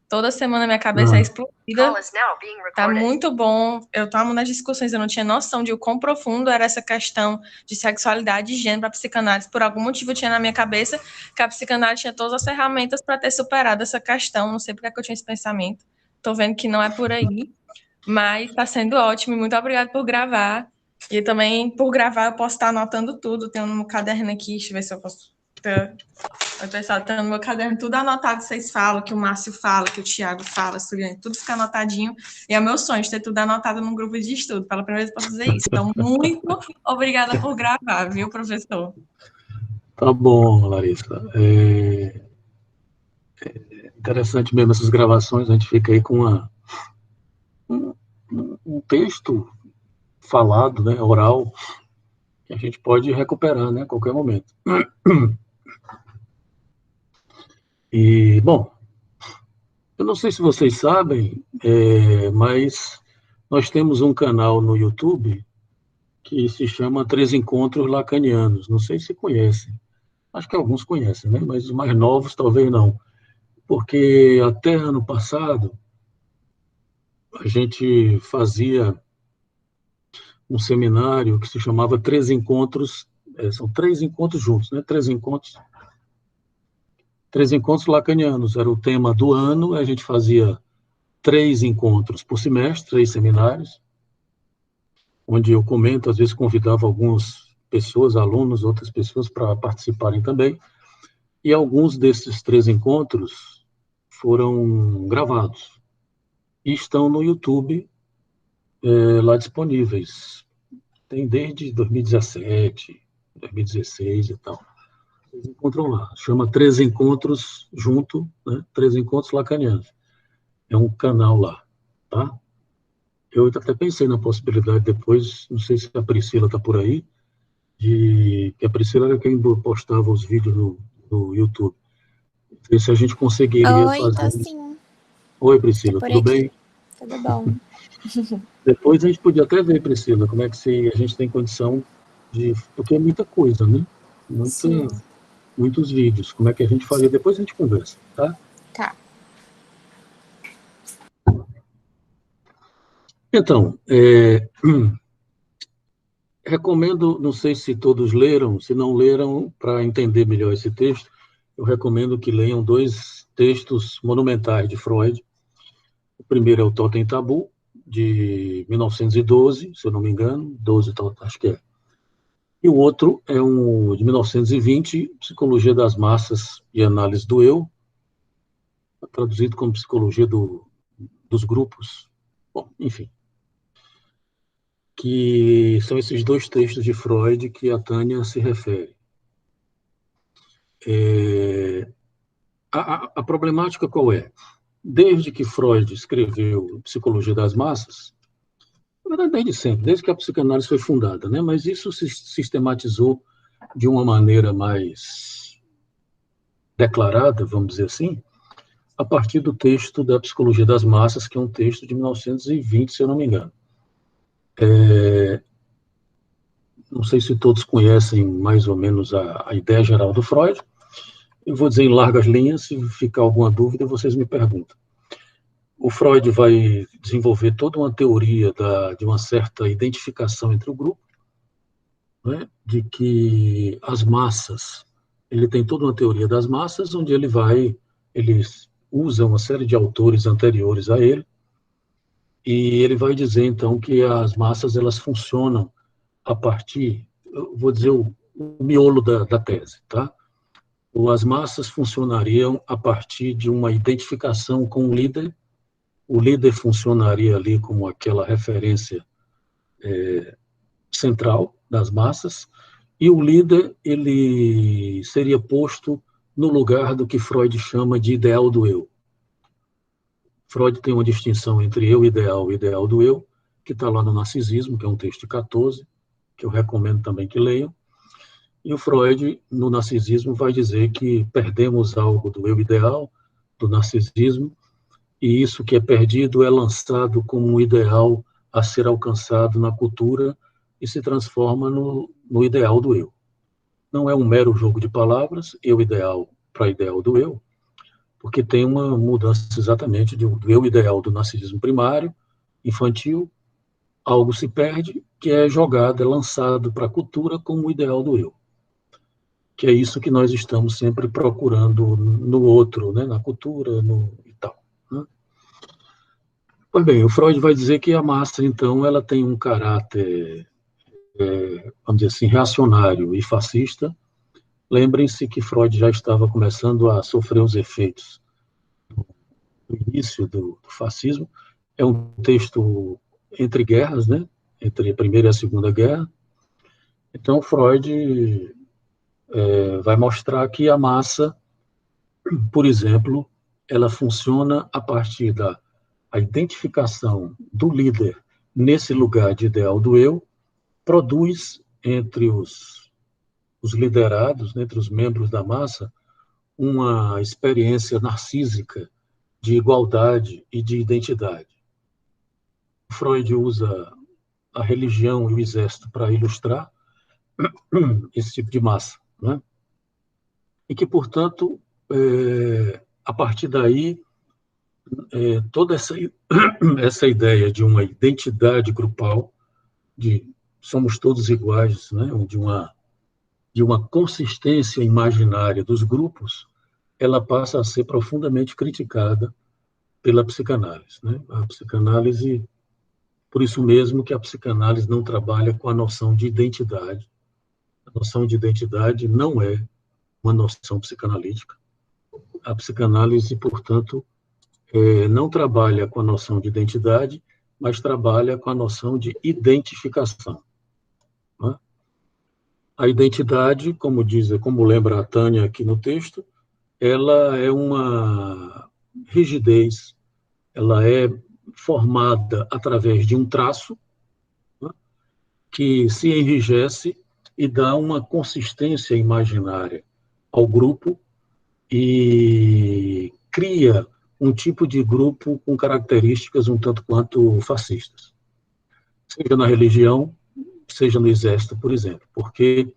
Toda semana minha cabeça é explodida. Tá muito bom. Eu estava nas discussões, eu não tinha noção de o quão profundo era essa questão de sexualidade e gênero para a psicanálise. Por algum motivo eu tinha na minha cabeça que a psicanálise tinha todas as ferramentas para ter superado essa questão. Não sei porque que eu tinha esse pensamento. Tô vendo que não é por aí. Mas está sendo ótimo e muito obrigada por gravar. E também, por gravar, eu posso estar anotando tudo. Tenho no meu caderno aqui, deixa eu ver se eu posso... O pessoal tá no meu caderno, tudo anotado, vocês falam, que o Márcio fala, que o Thiago fala, Suriane, tudo fica anotadinho. E é meu sonho de ter tudo anotado num grupo de estudo. Pela primeira vez eu posso dizer isso. Então, muito obrigada por gravar, viu, professor? Tá bom, Larissa. Interessante mesmo essas gravações, a gente fica aí com um texto falado, né, oral, que a gente pode recuperar, né, a qualquer momento. E, bom, eu não sei se vocês sabem, mas nós temos um canal no YouTube que se chama Três Encontros Lacanianos. Não sei se conhecem. Acho que alguns conhecem, né? Mas os mais novos talvez não. Porque até ano passado a gente fazia um seminário que se chamava Três Encontros, são três encontros juntos, né? Três encontros lacanianos, era o tema do ano, a gente fazia 3 encontros por semestre, 3 seminários, onde eu comento, às vezes convidava algumas pessoas, alunos, outras pessoas para participarem também, e alguns desses 3 encontros foram gravados e estão no YouTube, lá disponíveis. Tem desde 2017, 2016 e tal. Vocês encontram lá. Chama Três Encontros Junto, né? Três Encontros Lacanianos. É um canal lá, tá? Eu até pensei na possibilidade depois, não sei se a Priscila está por aí, que a Priscila era quem postava os vídeos no YouTube. Ver se a gente conseguiria Oi, fazer tô isso. sim. Oi, Tô Priscila, por tudo aqui. bem? Tudo bom. Depois a gente podia até ver, Priscila, como é que a gente tem condição de... Porque é muita coisa, né? Sim. Muitos vídeos. Como é que a gente faria? Depois a gente conversa, tá? Tá. Então, recomendo, não sei se todos leram, se não leram, para entender melhor esse texto, eu recomendo que leiam 2 textos monumentais de Freud. O primeiro é o Totem e Tabu, de 1912, se eu não me engano, 12, acho que é. E o outro é um de 1920, Psicologia das Massas e Análise do Eu, traduzido como Psicologia dos Grupos. Bom, enfim. Que são esses 2 textos de Freud que a Tânia se refere. A problemática qual é? Desde que Freud escreveu Psicologia das Massas, na verdade, desde sempre, desde que a psicanálise foi fundada, né? Mas isso se sistematizou de uma maneira mais declarada, vamos dizer assim, a partir do texto da Psicologia das Massas, que é um texto de 1920, se eu não me engano. Não sei se todos conhecem mais ou menos a ideia geral do Freud. Eu vou dizer em largas linhas, se ficar alguma dúvida, vocês me perguntam. O Freud vai desenvolver toda uma teoria de uma certa identificação entre o grupo, né, de que as massas, ele tem toda uma teoria das massas, onde ele usa uma série de autores anteriores a ele, e ele vai dizer, então, que as massas, elas funcionam a partir, eu vou dizer o miolo da tese, tá? As massas funcionariam a partir de uma identificação com o líder funcionaria ali como aquela referência central das massas, e o líder ele seria posto no lugar do que Freud chama de ideal do eu. Freud tem uma distinção entre eu ideal e ideal do eu, que está lá no Narcisismo, que é um texto de 14, que eu recomendo também que leiam. E o Freud, no Narcisismo, vai dizer que perdemos algo do eu ideal, do narcisismo, e isso que é perdido é lançado como um ideal a ser alcançado na cultura e se transforma no ideal do eu. Não é um mero jogo de palavras, eu ideal para ideal do eu, porque tem uma mudança exatamente do eu ideal do narcisismo primário, infantil, algo se perde, que é jogado, é lançado para a cultura como o ideal do eu, que é isso que nós estamos sempre procurando no outro, né, na cultura, e tal. Né? Pois bem, o Freud vai dizer que a massa, então, ela tem um caráter, vamos dizer assim, reacionário e fascista. Lembrem-se que Freud já estava começando a sofrer os efeitos do início do fascismo. É um texto entre guerras, né? Entre a Primeira e a Segunda Guerra. Então, Freud vai mostrar que a massa, por exemplo, ela funciona a partir da identificação do líder nesse lugar de ideal do eu, produz entre os liderados, né, entre os membros da massa, uma experiência narcísica de igualdade e de identidade. Freud usa a religião e o exército para ilustrar esse tipo de massa, né? E que, portanto, a partir daí, toda essa ideia de uma identidade grupal, de somos todos iguais, né? de uma consistência imaginária dos grupos, ela passa a ser profundamente criticada pela psicanálise, né? A psicanálise, por isso mesmo que a psicanálise não trabalha com a noção de identidade. A noção de identidade não é uma noção psicanalítica. A psicanálise, portanto, não trabalha com a noção de identidade, mas trabalha com a noção de identificação. Né? A identidade, como lembra a Tânia aqui no texto, ela é uma rigidez, ela é formada através de um traço, né, que se enrijece e dá uma consistência imaginária ao grupo e cria um tipo de grupo com características um tanto quanto fascistas, seja na religião, seja no exército, por exemplo, porque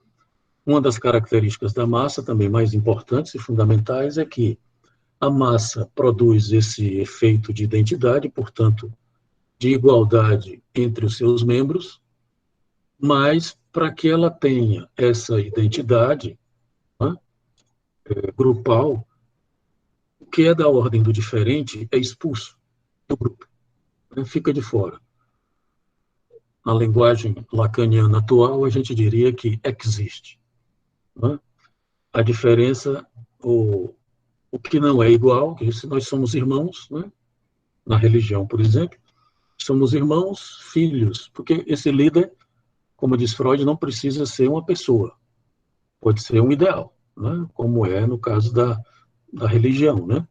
uma das características da massa, também mais importantes e fundamentais, é que a massa produz esse efeito de identidade, portanto, de igualdade entre os seus membros, mas para que ela tenha essa identidade, né, grupal, o que é da ordem do diferente é expulso do grupo, né, fica de fora. Na linguagem lacaniana atual, a gente diria que existe. Né? A diferença, o que não é igual, que se nós somos irmãos, né? Na religião, por exemplo, somos irmãos, filhos, porque esse líder, como diz Freud, não precisa ser uma pessoa, pode ser um ideal, né? Como é no caso da religião, né?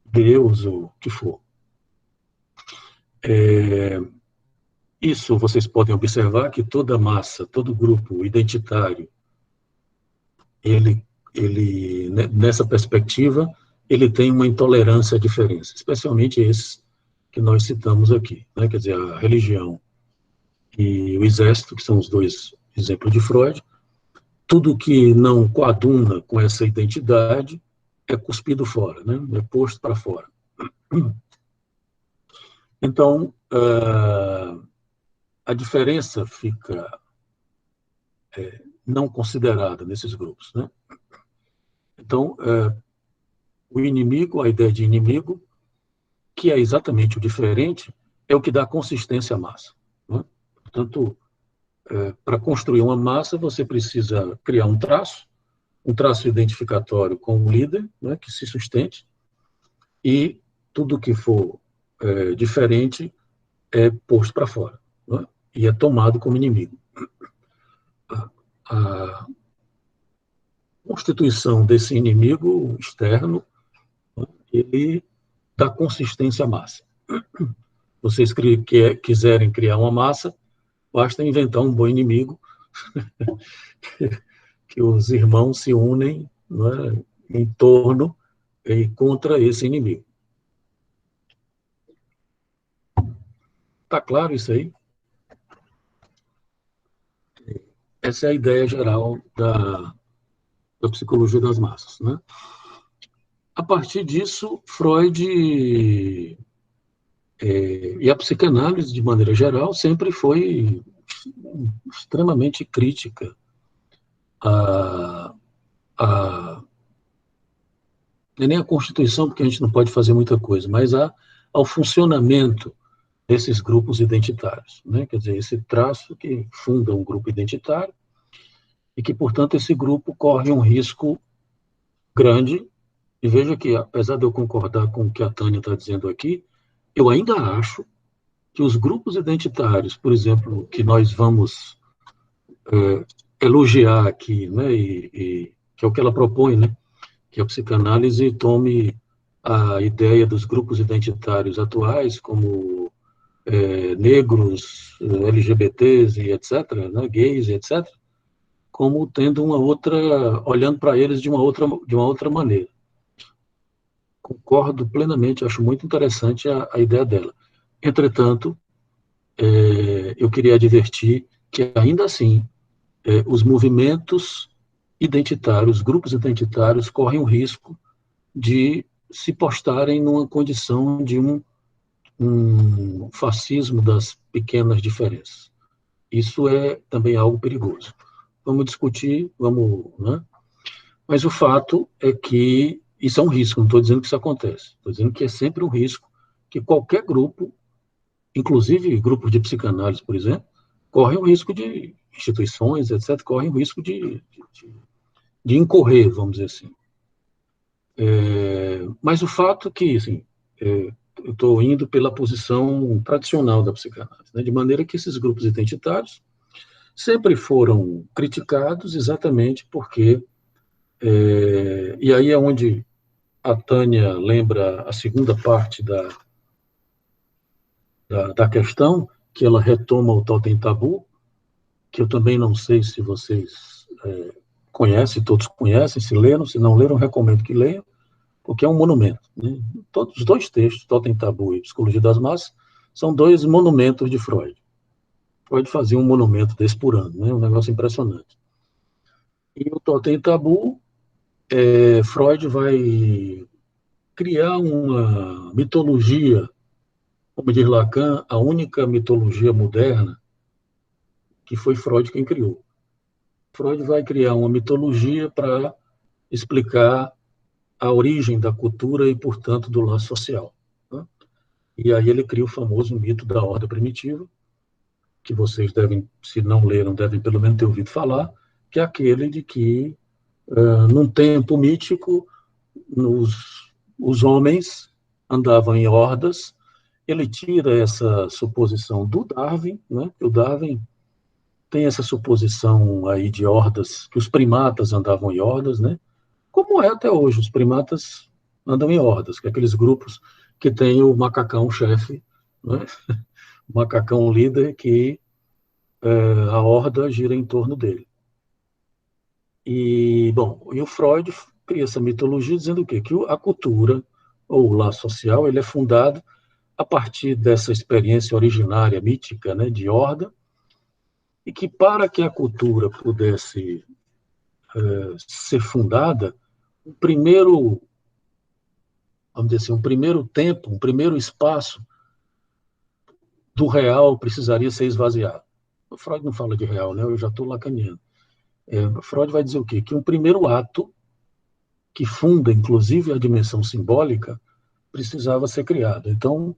Deus, ou o que for. Isso vocês podem observar que toda massa, todo grupo identitário, nessa perspectiva, ele tem uma intolerância à diferença, especialmente esses que nós citamos aqui, né? Quer dizer, a religião e o exército, que são os dois exemplos de Freud. Tudo que não coaduna com essa identidade é cuspido fora, né? É posto para fora. Então, a diferença fica não considerada nesses grupos, né? Então, o inimigo, a ideia de inimigo, que é exatamente o diferente, é o que dá consistência à massa. Né? Portanto, para construir uma massa, você precisa criar um traço identificatório com o líder, né, que se sustente, e tudo que for diferente é posto para fora, né, e é tomado como inimigo. A constituição desse inimigo externo, né, ele dá consistência à massa. Vocês quiserem criar uma massa, basta inventar um bom inimigo, que os irmãos se unem, né, em torno e contra esse inimigo. Está claro isso aí? Essa é a ideia geral da psicologia das massas, né? A partir disso, Freud e a psicanálise, de maneira geral, sempre foi extremamente crítica a nem a Constituição, porque a gente não pode fazer muita coisa, mas ao funcionamento desses grupos identitários, né? Quer dizer, esse traço que funda um grupo identitário e que, portanto, esse grupo corre um risco grande. E veja que, apesar de eu concordar com o que a Tânia está dizendo aqui, eu ainda acho que os grupos identitários, por exemplo, que nós vamos elogiar aqui, né, e que é o que ela propõe, né, que a psicanálise tome a ideia dos grupos identitários atuais, como negros, LGBTs e etc., né, gays e etc., como tendo uma outra, olhando para eles de uma outra maneira. Concordo plenamente, acho muito interessante a ideia dela. Entretanto, eu queria advertir que, ainda assim, os movimentos identitários, grupos identitários, correm o risco de se postarem numa condição de um fascismo das pequenas diferenças. Isso é também algo perigoso. Vamos discutir, né? Mas o fato é que isso é um risco, não estou dizendo que isso acontece, estou dizendo que é sempre um risco que qualquer grupo, inclusive grupos de psicanálise, por exemplo, correm o risco de instituições, etc., correm o risco de incorrer, vamos dizer assim. Mas o fato é que, assim, eu estou indo pela posição tradicional da psicanálise, né, de maneira que esses grupos identitários sempre foram criticados exatamente porque, e aí é onde a Tânia lembra a segunda parte da questão, que ela retoma o Totem Tabu, que eu também não sei se vocês conhecem, todos conhecem, se leram, se não leram, recomendo que leiam, porque é um monumento. Né? Todos os dois textos, Totem Tabu e Psicologia das Massas, são dois monumentos de Freud. Freud fazia um monumento desse por ano, né? Um negócio impressionante. E o Totem Tabu, Freud vai criar uma mitologia, como diz Lacan, a única mitologia moderna que foi Freud quem criou. Freud vai criar uma mitologia para explicar a origem da cultura e, portanto, do laço social. Né? E aí ele cria o famoso mito da ordem primitiva, que vocês devem, se não leram, devem pelo menos ter ouvido falar, que é aquele de que, num tempo mítico, os homens andavam em hordas. Ele tira essa suposição do Darwin, né? O Darwin tem essa suposição aí de hordas, que os primatas andavam em hordas, né? Como é até hoje, os primatas andam em hordas, que é aqueles grupos que tem o macacão-chefe, né? O macacão líder que a horda gira em torno dele. E, bom, e o Freud cria essa mitologia dizendo o quê? Que a cultura, ou o laço social, ele é fundado a partir dessa experiência originária, mítica, né, de horda, e que para que a cultura pudesse ser fundada, o primeiro, vamos dizer assim, um primeiro tempo, um primeiro espaço do real precisaria ser esvaziado. O Freud não fala de real, né? Eu já estou lacaniano. Freud vai dizer o quê? Que um primeiro ato, que funda, inclusive, a dimensão simbólica, precisava ser criado. Então,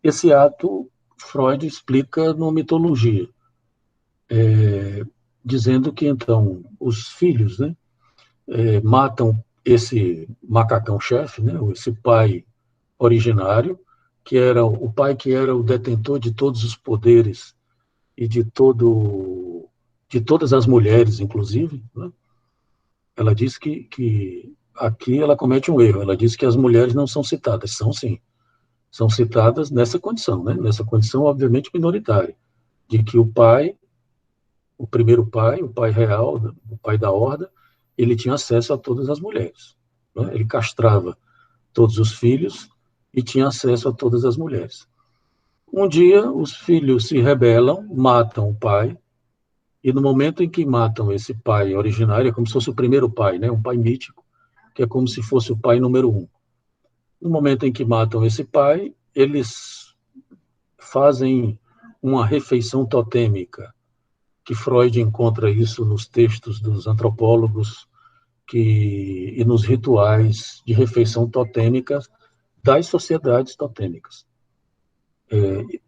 esse ato, Freud explica numa mitologia, dizendo que, então, os filhos, né, matam esse macacão-chefe, né, esse pai originário, que era o pai que era o detentor de todos os poderes e de todas as mulheres, inclusive. Né? Ela diz que aqui ela comete um erro. Ela diz que as mulheres não são citadas. São, sim. São citadas nessa condição, né? Nessa condição, obviamente, minoritária, de que o pai, o primeiro pai, o pai real, o pai da horda, ele tinha acesso a todas as mulheres. Né? Ele castrava todos os filhos e tinha acesso a todas as mulheres. Um dia, os filhos se rebelam, matam o pai, e no momento em que matam esse pai originário, é como se fosse o primeiro pai, né? Um pai mítico, que é como se fosse o pai número 1. No momento em que matam esse pai, eles fazem uma refeição totêmica, que Freud encontra isso nos textos dos antropólogos e nos rituais de refeição totêmica das sociedades totêmicas.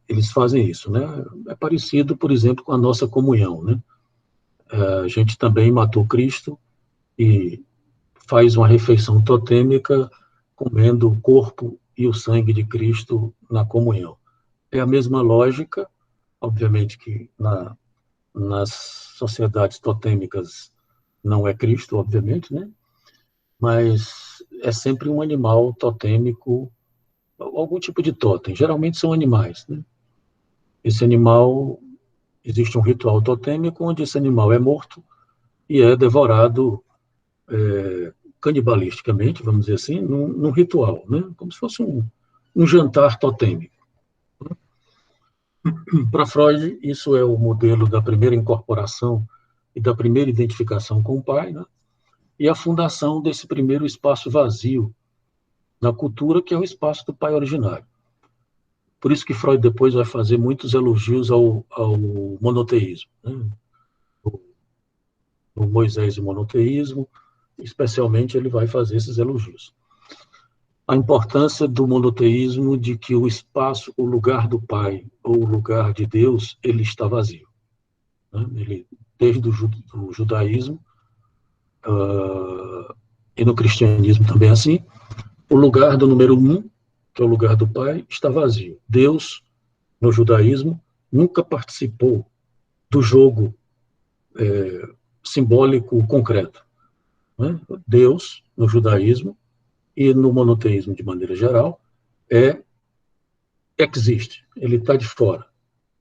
Eles fazem isso, né? É parecido, por exemplo, com a nossa comunhão, né? A gente também matou Cristo e faz uma refeição totêmica comendo o corpo e o sangue de Cristo na comunhão. É a mesma lógica, obviamente que nas sociedades totêmicas não é Cristo, obviamente, né? Mas é sempre um animal totêmico, algum tipo de totem. Geralmente são animais, né? Esse animal, existe um ritual totêmico onde esse animal é morto e é devorado canibalisticamente, vamos dizer assim, num ritual, né? Como se fosse um jantar totêmico. Para Freud, isso é o modelo da primeira incorporação e da primeira identificação com o pai, né? E a fundação desse primeiro espaço vazio na cultura, que é o espaço do pai originário. Por isso que Freud depois vai fazer muitos elogios ao monoteísmo, né? O Moisés e o monoteísmo, especialmente ele vai fazer esses elogios. A importância do monoteísmo de que o espaço, o lugar do pai ou o lugar de Deus, ele está vazio, né? Ele, desde o judaísmo e no cristianismo também é assim, o lugar do número 1, que é o lugar do pai, está vazio. Deus, no judaísmo, nunca participou do jogo simbólico concreto, né? Deus, no judaísmo e no monoteísmo de maneira geral, existe, ele está de fora,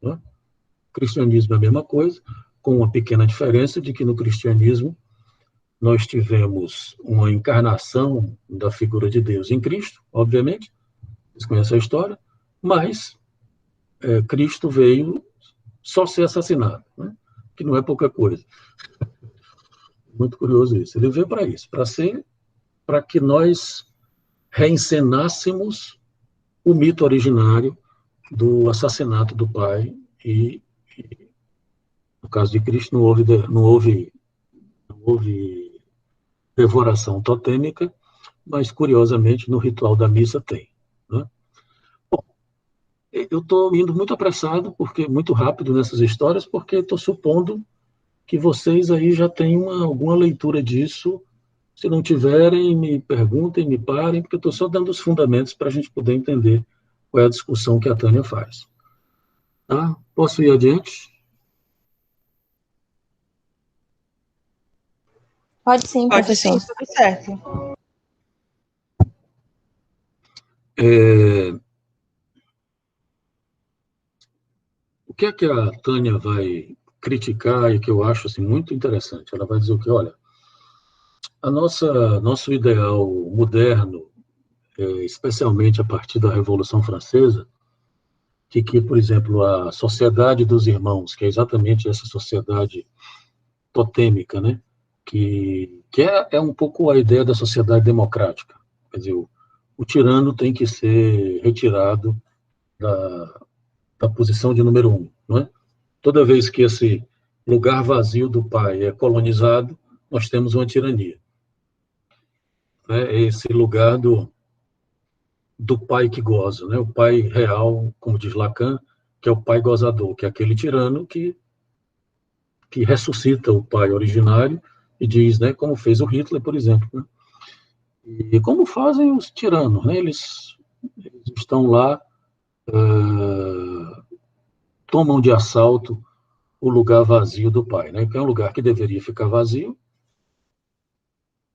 né? O cristianismo é a mesma coisa, com uma pequena diferença de que no cristianismo nós tivemos uma encarnação da figura de Deus em Cristo, obviamente, vocês conhecem a história, mas Cristo veio só ser assassinado, né? Que não é pouca coisa. Muito curioso isso. Ele veio para isso, para que nós reencenássemos o mito originário do assassinato do pai e no caso de Cristo não houve devoração totêmica, mas curiosamente no ritual da missa tem, né? Bom, eu estou indo muito apressado, muito rápido nessas histórias, porque estou supondo que vocês aí já têm alguma leitura disso. Se não tiverem, me perguntem, me parem, porque eu estou só dando os fundamentos para a gente poder entender qual é a discussão que a Tânia faz. Tá? Posso ir adiante? Pode sim, professor. Pode sim, tudo certo. O que é que a Tânia vai criticar e que eu acho assim, muito interessante? Ela vai dizer o que, olha, nosso ideal moderno, especialmente a partir da Revolução Francesa, que, por exemplo, a Sociedade dos Irmãos, que é exatamente essa sociedade totêmica, né? que é um pouco a ideia da sociedade democrática. Quer dizer, o tirano tem que ser retirado da posição de número 1. Não é? Toda vez que esse lugar vazio do pai é colonizado, nós temos uma tirania. É esse lugar do pai que goza, né? O pai real, como diz Lacan, que é o pai gozador, que é aquele tirano que ressuscita o pai originário e diz, né, como fez o Hitler, por exemplo, né? E como fazem os tiranos, né? Eles estão lá, tomam de assalto o lugar vazio do pai, né? Que é um lugar que deveria ficar vazio,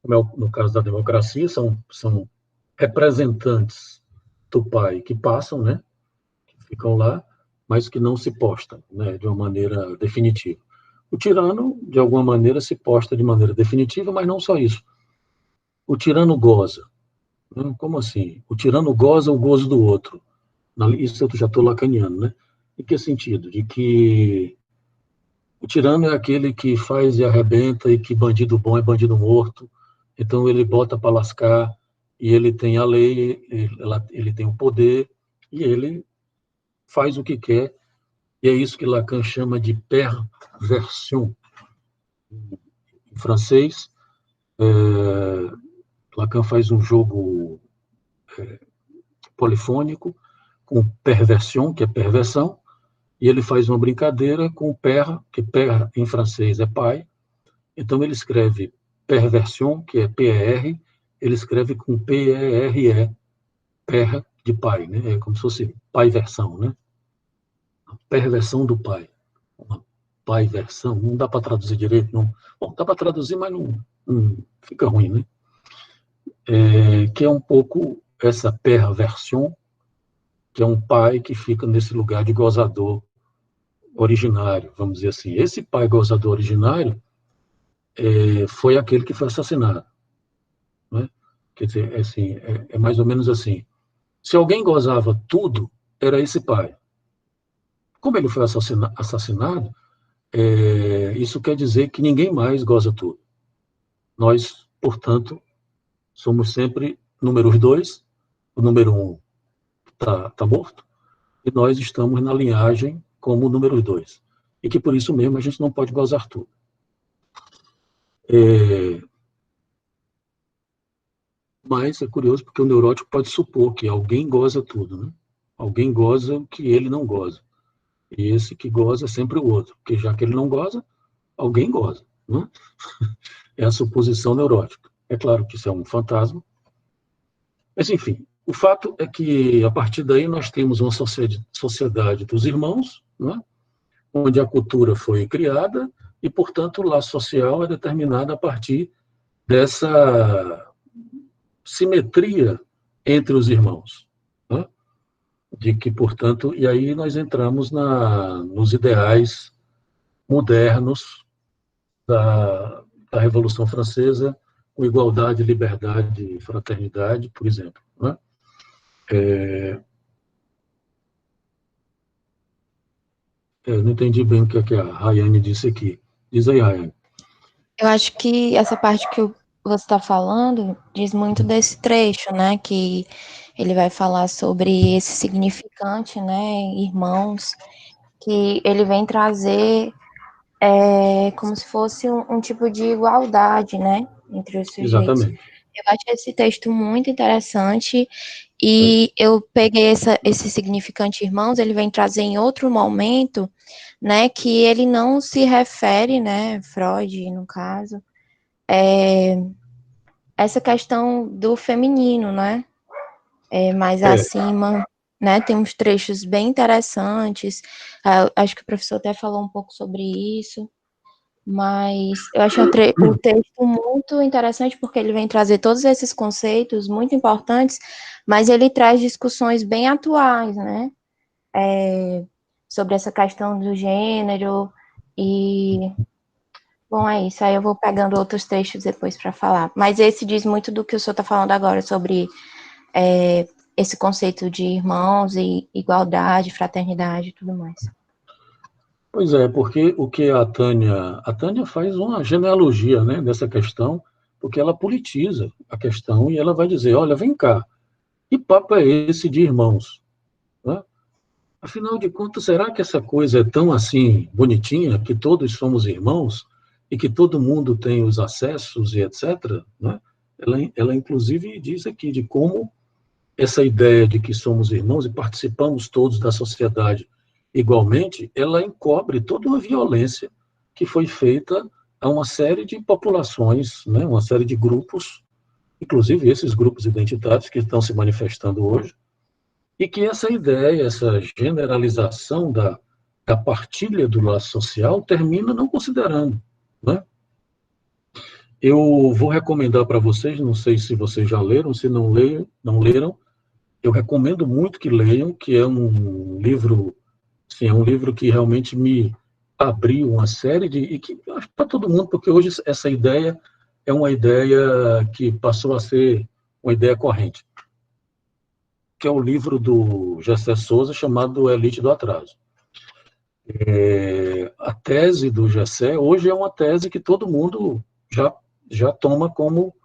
como é no caso da democracia, são representantes do pai que passam, né? Que ficam lá, mas que não se postam, né? De uma maneira definitiva. O tirano, de alguma maneira, se posta de maneira definitiva, mas não só isso. O tirano goza. Como assim? O tirano goza o gozo do outro. Isso eu já estou lacaniano, né? Em que sentido? De que o tirano é aquele que faz e arrebenta e que bandido bom é bandido morto, então ele bota para lascar e ele tem a lei, ele tem o poder, e ele faz o que quer, e é isso que Lacan chama de perversion. Em francês, Lacan faz um jogo polifônico com perversion, que é perversão, e ele faz uma brincadeira com père, que père em francês é pai, então ele escreve perversion, que é P-E-R, ele escreve com P-E-R-E, père de pai, né? É como se fosse pai-versão, né? A perversão do pai. Uma pai-versão, não dá para traduzir direito, não. Bom, dá para traduzir, mas não fica ruim, né? Que é um pouco essa perversão, que é um pai que fica nesse lugar de gozador originário, vamos dizer assim. Esse pai gozador originário foi aquele que foi assassinado, né? Quer dizer, assim, é mais ou menos assim. Se alguém gozava tudo, era esse pai. Como ele foi assassinado, isso quer dizer que ninguém mais goza tudo. Nós, portanto, somos sempre números 2, o número 1 tá morto, e nós estamos na linhagem como o número 2. E que por isso mesmo a gente não pode gozar tudo. Mas é curioso porque o neurótico pode supor que alguém goza tudo, né? Alguém goza o que ele não goza. E esse que goza é sempre o outro, porque já que ele não goza, alguém goza, né? É a suposição neurótica. É claro que isso é um fantasma, mas enfim, o fato é que a partir daí nós temos uma sociedade dos irmãos, né? Onde a cultura foi criada e, portanto, o laço social é determinado a partir dessa simetria entre os irmãos, né? De que, portanto, e aí nós entramos nos ideais modernos da Revolução Francesa, com igualdade, liberdade, fraternidade, por exemplo, né? Eu não entendi bem o que a Rayane disse aqui. Diz aí, Rayane. Eu acho que essa parte que você está falando diz muito desse trecho, né? Que ele vai falar sobre esse significante, né? Irmãos, que ele vem trazer como se fosse um tipo de igualdade, né? Entre os sujeitos. Exatamente. Eu acho esse texto muito interessante e eu peguei esse significante irmãos, ele vem trazer em outro momento, né, que ele não se refere, né, Freud, no caso, essa questão do feminino, né, mais acima, né, tem uns trechos bem interessantes, acho que o professor até falou um pouco sobre isso, mas eu acho o texto muito interessante porque ele vem trazer todos esses conceitos muito importantes, mas ele traz discussões bem atuais, né? Sobre essa questão do gênero e bom, é isso. Aí eu vou pegando outros textos depois para falar. Mas esse diz muito do que o senhor está falando agora sobre esse conceito de irmãos e igualdade, fraternidade e tudo mais. Pois é, porque o que a Tânia faz uma genealogia, né, dessa questão, porque ela politiza a questão e ela vai dizer, olha, vem cá, que papo é esse de irmãos? Né? Afinal de contas, será que essa coisa é tão assim bonitinha, que todos somos irmãos e que todo mundo tem os acessos e etc., né? Ela inclusive diz aqui de como essa ideia de que somos irmãos e participamos todos da sociedade igualmente, ela encobre toda uma violência que foi feita a uma série de populações, né, uma série de grupos, inclusive esses grupos identitários que estão se manifestando hoje, e que essa ideia, essa generalização da partilha do laço social termina não considerando, né? Eu vou recomendar para vocês, não sei se vocês já leram, se não leram, eu recomendo muito que leiam, que é um livro, sim, é um livro que realmente me abriu uma série e que acho para todo mundo, porque hoje essa ideia é uma ideia que passou a ser uma ideia corrente, que é o livro do Gessé Souza chamado Elite do Atraso. A tese do Gessé hoje é uma tese que todo mundo já toma como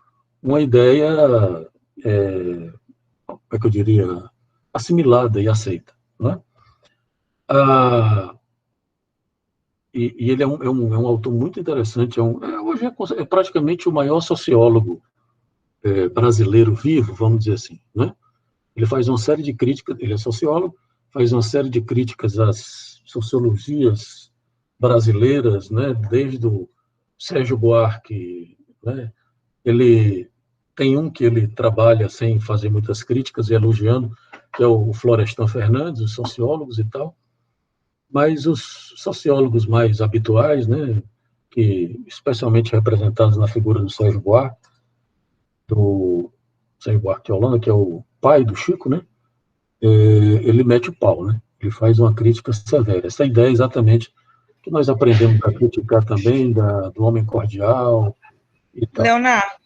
uma ideia como é que eu diria, assimilada e aceita, né? E ele é um autor muito interessante, hoje é praticamente o maior sociólogo brasileiro vivo, vamos dizer assim, né? Ele faz uma série de críticas, ele é sociólogo, faz uma série de críticas às sociologias brasileiras, né? Desde o Sérgio Buarque, né? Ele tem um que ele trabalha sem fazer muitas críticas e elogiando, que é o Florestan Fernandes, os sociólogos e tal. Mas os sociólogos mais habituais, né, que especialmente representados na figura do Sérgio Buarque de Holanda, que é o pai do Chico, né, ele mete o pau, né, ele faz uma crítica severa. Essa ideia é exatamente que nós aprendemos a criticar também, do homem cordial e tal. Leonardo,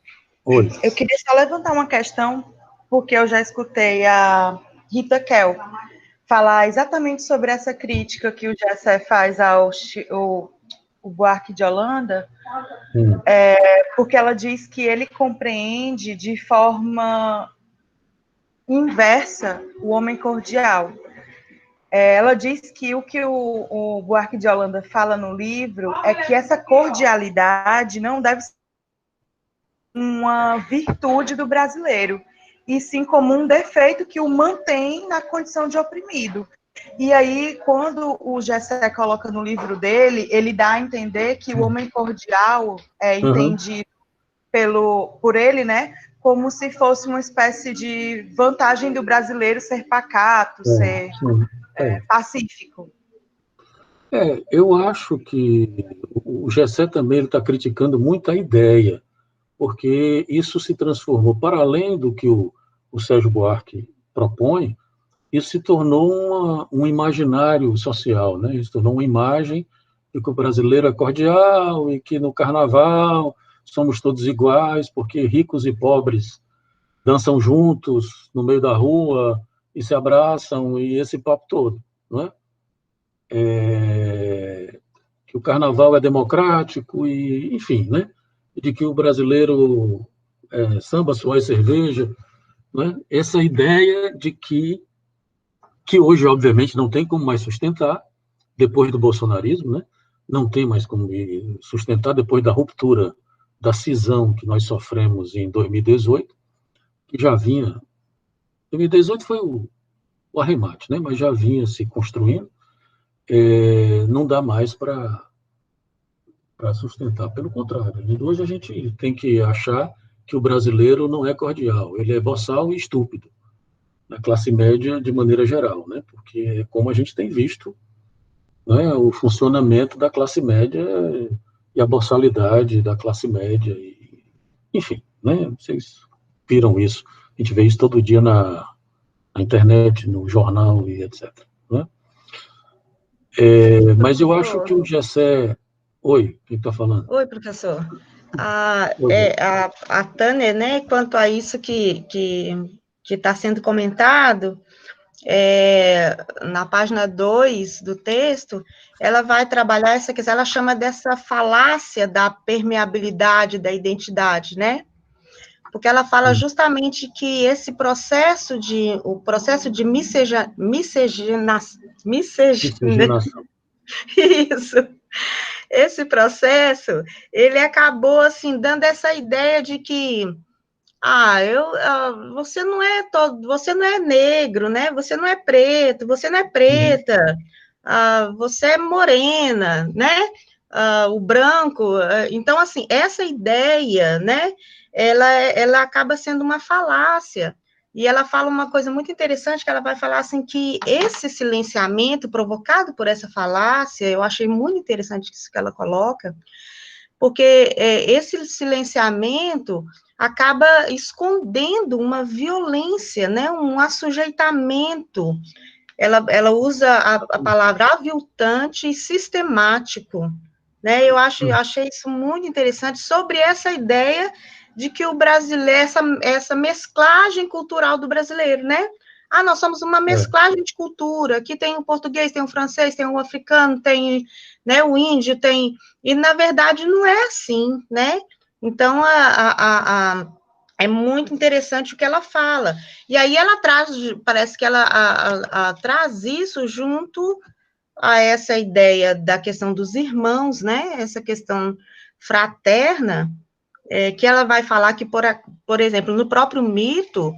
Oi. Eu queria só levantar uma questão, porque eu já escutei a Rita Kel falar exatamente sobre essa crítica que o Gessé faz ao o Buarque de Holanda, porque ela diz que ele compreende de forma inversa o homem cordial. Ela diz que o que o Buarque de Holanda fala no livro é que essa cordialidade não deve ser uma virtude do brasileiro, e sim como um defeito que o mantém na condição de oprimido. E aí, quando o Gessé coloca no livro dele, ele dá a entender que o homem cordial é entendido por ele, né, como se fosse uma espécie de vantagem do brasileiro ser pacato, ser pacífico. Eu acho que o Gessé também está criticando muito a ideia, porque isso se transformou, para além do que o Sérgio Buarque propõe, isso se tornou um imaginário social, né? Isso tornou uma imagem de que o brasileiro é cordial e que no carnaval somos todos iguais, porque ricos e pobres dançam juntos no meio da rua e se abraçam, e esse papo todo, não é? Que o carnaval é democrático, e, enfim, né? De que o brasileiro samba, suor e cerveja, né? Essa ideia de que hoje, obviamente, não tem como mais sustentar, depois do bolsonarismo, né? Não tem mais como sustentar depois da ruptura, da cisão que nós sofremos em 2018, que já vinha... 2018 foi o arremate, né? Mas já vinha se construindo. Não dá mais para sustentar. Pelo contrário, hoje a gente tem que achar que o brasileiro não é cordial, ele é boçal e estúpido, na classe média de maneira geral, né? Porque é como a gente tem visto, né, o funcionamento da classe média e a boçalidade da classe média, enfim, né? Vocês viram isso, a gente vê isso todo dia na internet, no jornal e etc. Né? Mas eu acho que o Gessé... Oi, quem está falando? Oi, professor. A Tânia, né, quanto a isso que está sendo comentado, na página 2 do texto, ela vai trabalhar essa questão, ela chama dessa falácia da permeabilidade da identidade, né? Porque ela fala justamente que esse processo de miscigenação. Isso. Esse processo, ele acabou, assim, dando essa ideia de que, você não é negro, né? Você não é preto, você não é preta, você é morena, né? O branco. Então, assim, essa ideia, né? Ela acaba sendo uma falácia. E ela fala uma coisa muito interessante, que ela vai falar assim, que esse silenciamento provocado por essa falácia, eu achei muito interessante isso que ela coloca, porque esse silenciamento acaba escondendo uma violência, né, um assujeitamento. Ela usa a palavra aviltante e sistemático, né? Eu achei isso muito interessante sobre essa ideia de que o brasileiro, essa mesclagem cultural do brasileiro, né? Nós somos uma mesclagem de cultura, aqui tem o português, tem o francês, tem o africano, tem, né, o índio, tem... E, na verdade, não é assim, né? Então, é muito interessante o que ela fala. E aí ela traz, parece que ela traz isso junto a essa ideia da questão dos irmãos, né? Essa questão fraterna, que ela vai falar que, por exemplo, no próprio mito,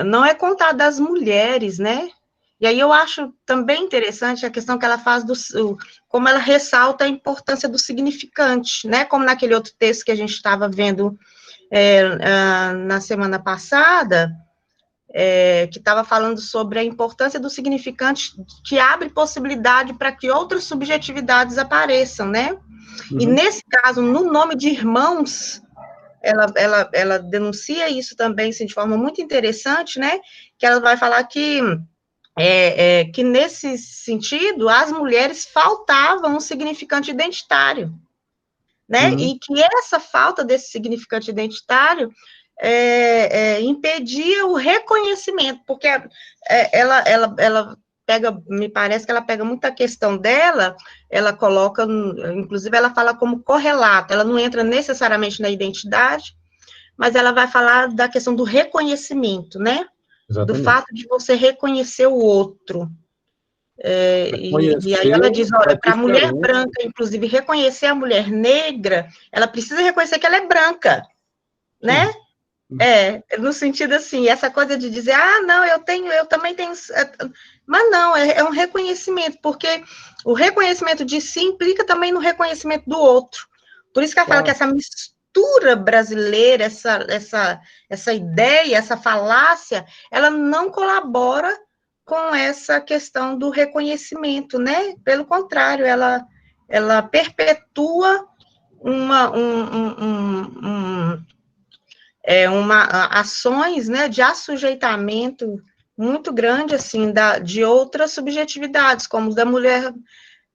não é contado das mulheres, né? E aí eu acho também interessante a questão que ela faz como ela ressalta a importância do significante, né? Como naquele outro texto que a gente estava vendo na semana passada, que estava falando sobre a importância do significante, que abre possibilidade para que outras subjetividades apareçam, né? E nesse caso, no nome de irmãos, ela denuncia isso também, assim, de forma muito interessante, né? Que ela vai falar que nesse sentido, as mulheres faltavam um significante identitário, né? E que essa falta desse significante identitário impedia o reconhecimento, porque ela pega, me parece que ela pega muita questão dela, ela coloca, inclusive ela fala como correlato, ela não entra necessariamente na identidade, mas ela vai falar da questão do reconhecimento, né? Exatamente. Do fato de você reconhecer o outro. E aí ela diz, olha, para a mulher branca, inclusive, reconhecer a mulher negra, ela precisa reconhecer que ela é branca, né? No sentido assim, essa coisa de dizer, não, eu também tenho... Mas não, é um reconhecimento, porque o reconhecimento de si implica também no reconhecimento do outro. Por isso que ela fala que essa mistura brasileira, essa ideia, essa falácia, ela não colabora com essa questão do reconhecimento, né? Pelo contrário, ela perpetua ações, né, de assujeitamento muito grande, assim, de outras subjetividades, como da mulher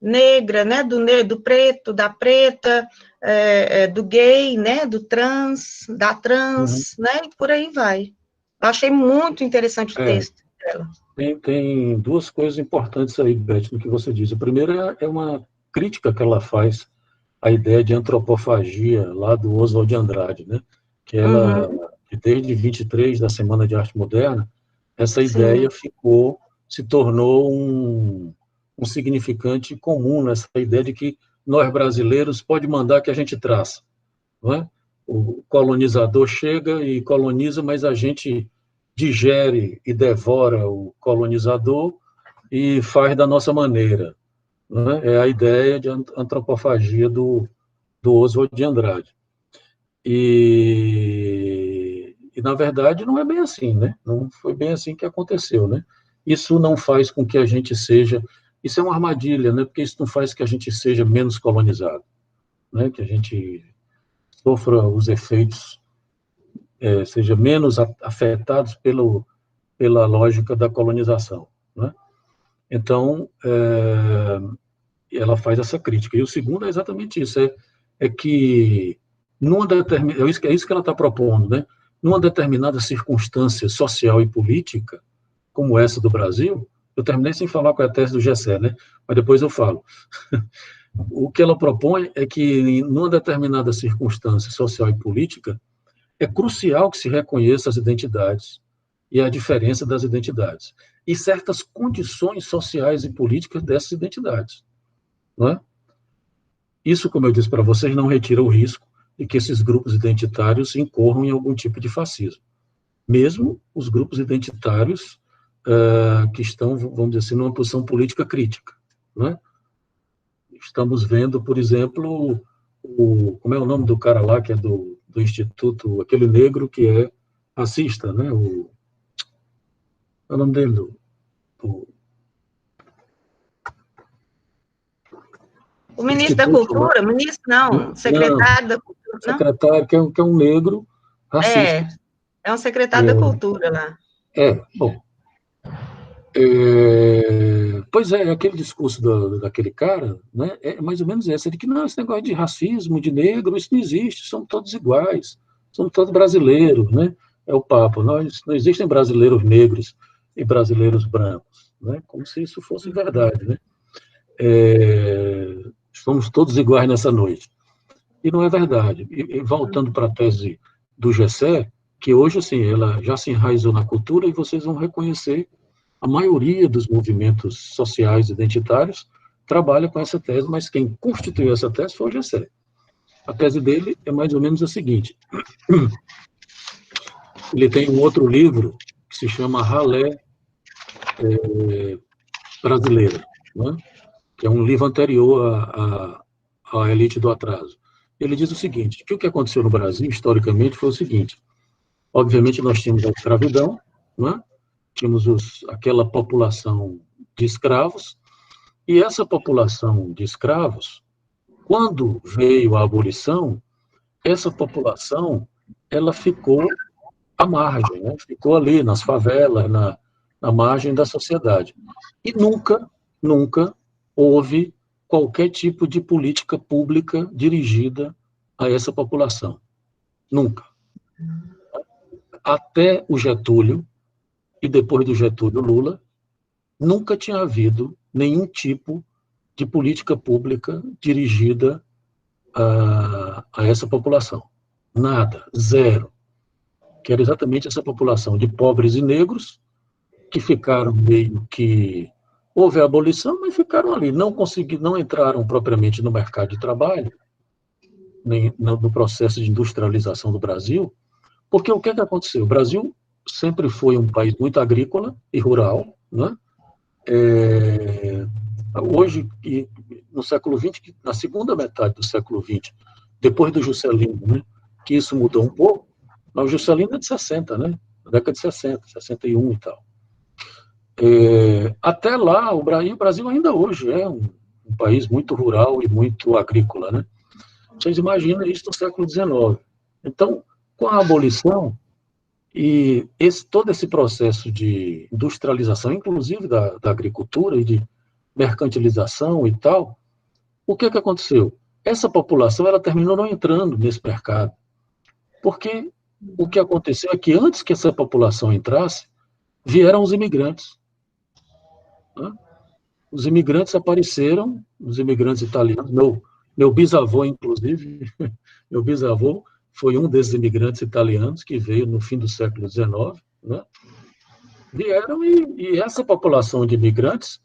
negra, né, do preto, da preta, do gay, né, do trans, da trans, né, e por aí vai. Eu achei muito interessante o texto dela. Tem duas coisas importantes aí, Beth, no que você diz. A primeira é uma crítica que ela faz à ideia de antropofagia lá do Oswald de Andrade, né? Que ela, desde 23 da Semana de Arte Moderna, essa ideia se tornou um significante comum nessa ideia de que nós brasileiros pode mandar que a gente traça, não é? O colonizador chega e coloniza, mas a gente digere e devora o colonizador e faz da nossa maneira. Não é? É a ideia de antropofagia do Oswald de Andrade. E, na verdade, não é bem assim, né? Não foi bem assim que aconteceu, né? Isso não faz com que a gente seja... Isso é uma armadilha, né? Porque isso não faz que a gente seja menos colonizado, né? Que a gente sofra os efeitos, seja menos afetados pela lógica da colonização, né? Então, ela faz essa crítica. E o segundo é exatamente isso, é que é isso que ela está propondo, né? Numa determinada circunstância social e política, como essa do Brasil, eu terminei sem falar com a tese do Gessé, né? Mas depois eu falo. O que ela propõe é que, numa determinada circunstância social e política, é crucial que se reconheça as identidades e a diferença das identidades e certas condições sociais e políticas dessas identidades, não é? Isso, como eu disse para vocês, não retira o risco de que esses grupos identitários incorram em algum tipo de fascismo. Mesmo os grupos identitários que estão, vamos dizer assim, numa posição política crítica, não é? Estamos vendo, por exemplo, como é o nome do cara lá, que é do Instituto, aquele negro que é racista, né? É o nome dele? O ministro da Cultura? Ministro, não, secretário da Cultura. Secretário, que é um negro racista. É um secretário da Cultura lá. Bom. Pois aquele discurso daquele cara, né, é mais ou menos esse, de que não, esse negócio de racismo, de negro, isso não existe, somos todos iguais, somos todos brasileiros, né? É o papo, não existem brasileiros negros e brasileiros brancos, né? Como se isso fosse verdade, né? Somos todos iguais nessa noite. E não é verdade. E voltando para a tese do GECE, que hoje, assim, ela já se enraizou na cultura, e vocês vão reconhecer a maioria dos movimentos sociais identitários trabalha com essa tese, mas quem constituiu essa tese foi o GECE. A tese dele é mais ou menos a seguinte: ele tem um outro livro que se chama Ralé Brasileira, né? Que é um livro anterior à Elite do Atraso. Ele diz o seguinte, que o que aconteceu no Brasil, historicamente, foi o seguinte: obviamente, nós tínhamos a escravidão, né? Tínhamos aquela população de escravos, e essa população de escravos, quando veio a abolição, essa população ela ficou à margem, né? Ficou ali nas favelas, na margem da sociedade. E nunca houve qualquer tipo de política pública dirigida a essa população. Nunca. Até o Getúlio, e depois do Getúlio, Lula, nunca tinha havido nenhum tipo de política pública dirigida a essa população. Nada, zero. Que era exatamente essa população de pobres e negros que ficaram meio que... Houve a abolição, mas ficaram ali, não entraram propriamente no mercado de trabalho, nem no processo de industrialização do Brasil, porque o que aconteceu? O Brasil sempre foi um país muito agrícola e rural, né? Hoje, no século XX, na segunda metade do século XX, depois do Juscelino, né, que isso mudou um pouco, mas o Juscelino é de 60, né? Na década de 60, 61 e tal. Até lá, o Brasil ainda hoje é um país muito rural e muito agrícola, né? Vocês imaginam isso no século XIX. Então, com a abolição e todo esse processo de industrialização, inclusive da agricultura e de mercantilização e tal, o que aconteceu? Essa população ela terminou não entrando nesse mercado, porque o que aconteceu é que antes que essa população entrasse, vieram os imigrantes. Né? Os imigrantes apareceram, os imigrantes italianos. Meu bisavô, inclusive, meu bisavô foi um desses imigrantes italianos que veio no fim do século XIX, né? Vieram e essa população de imigrantes,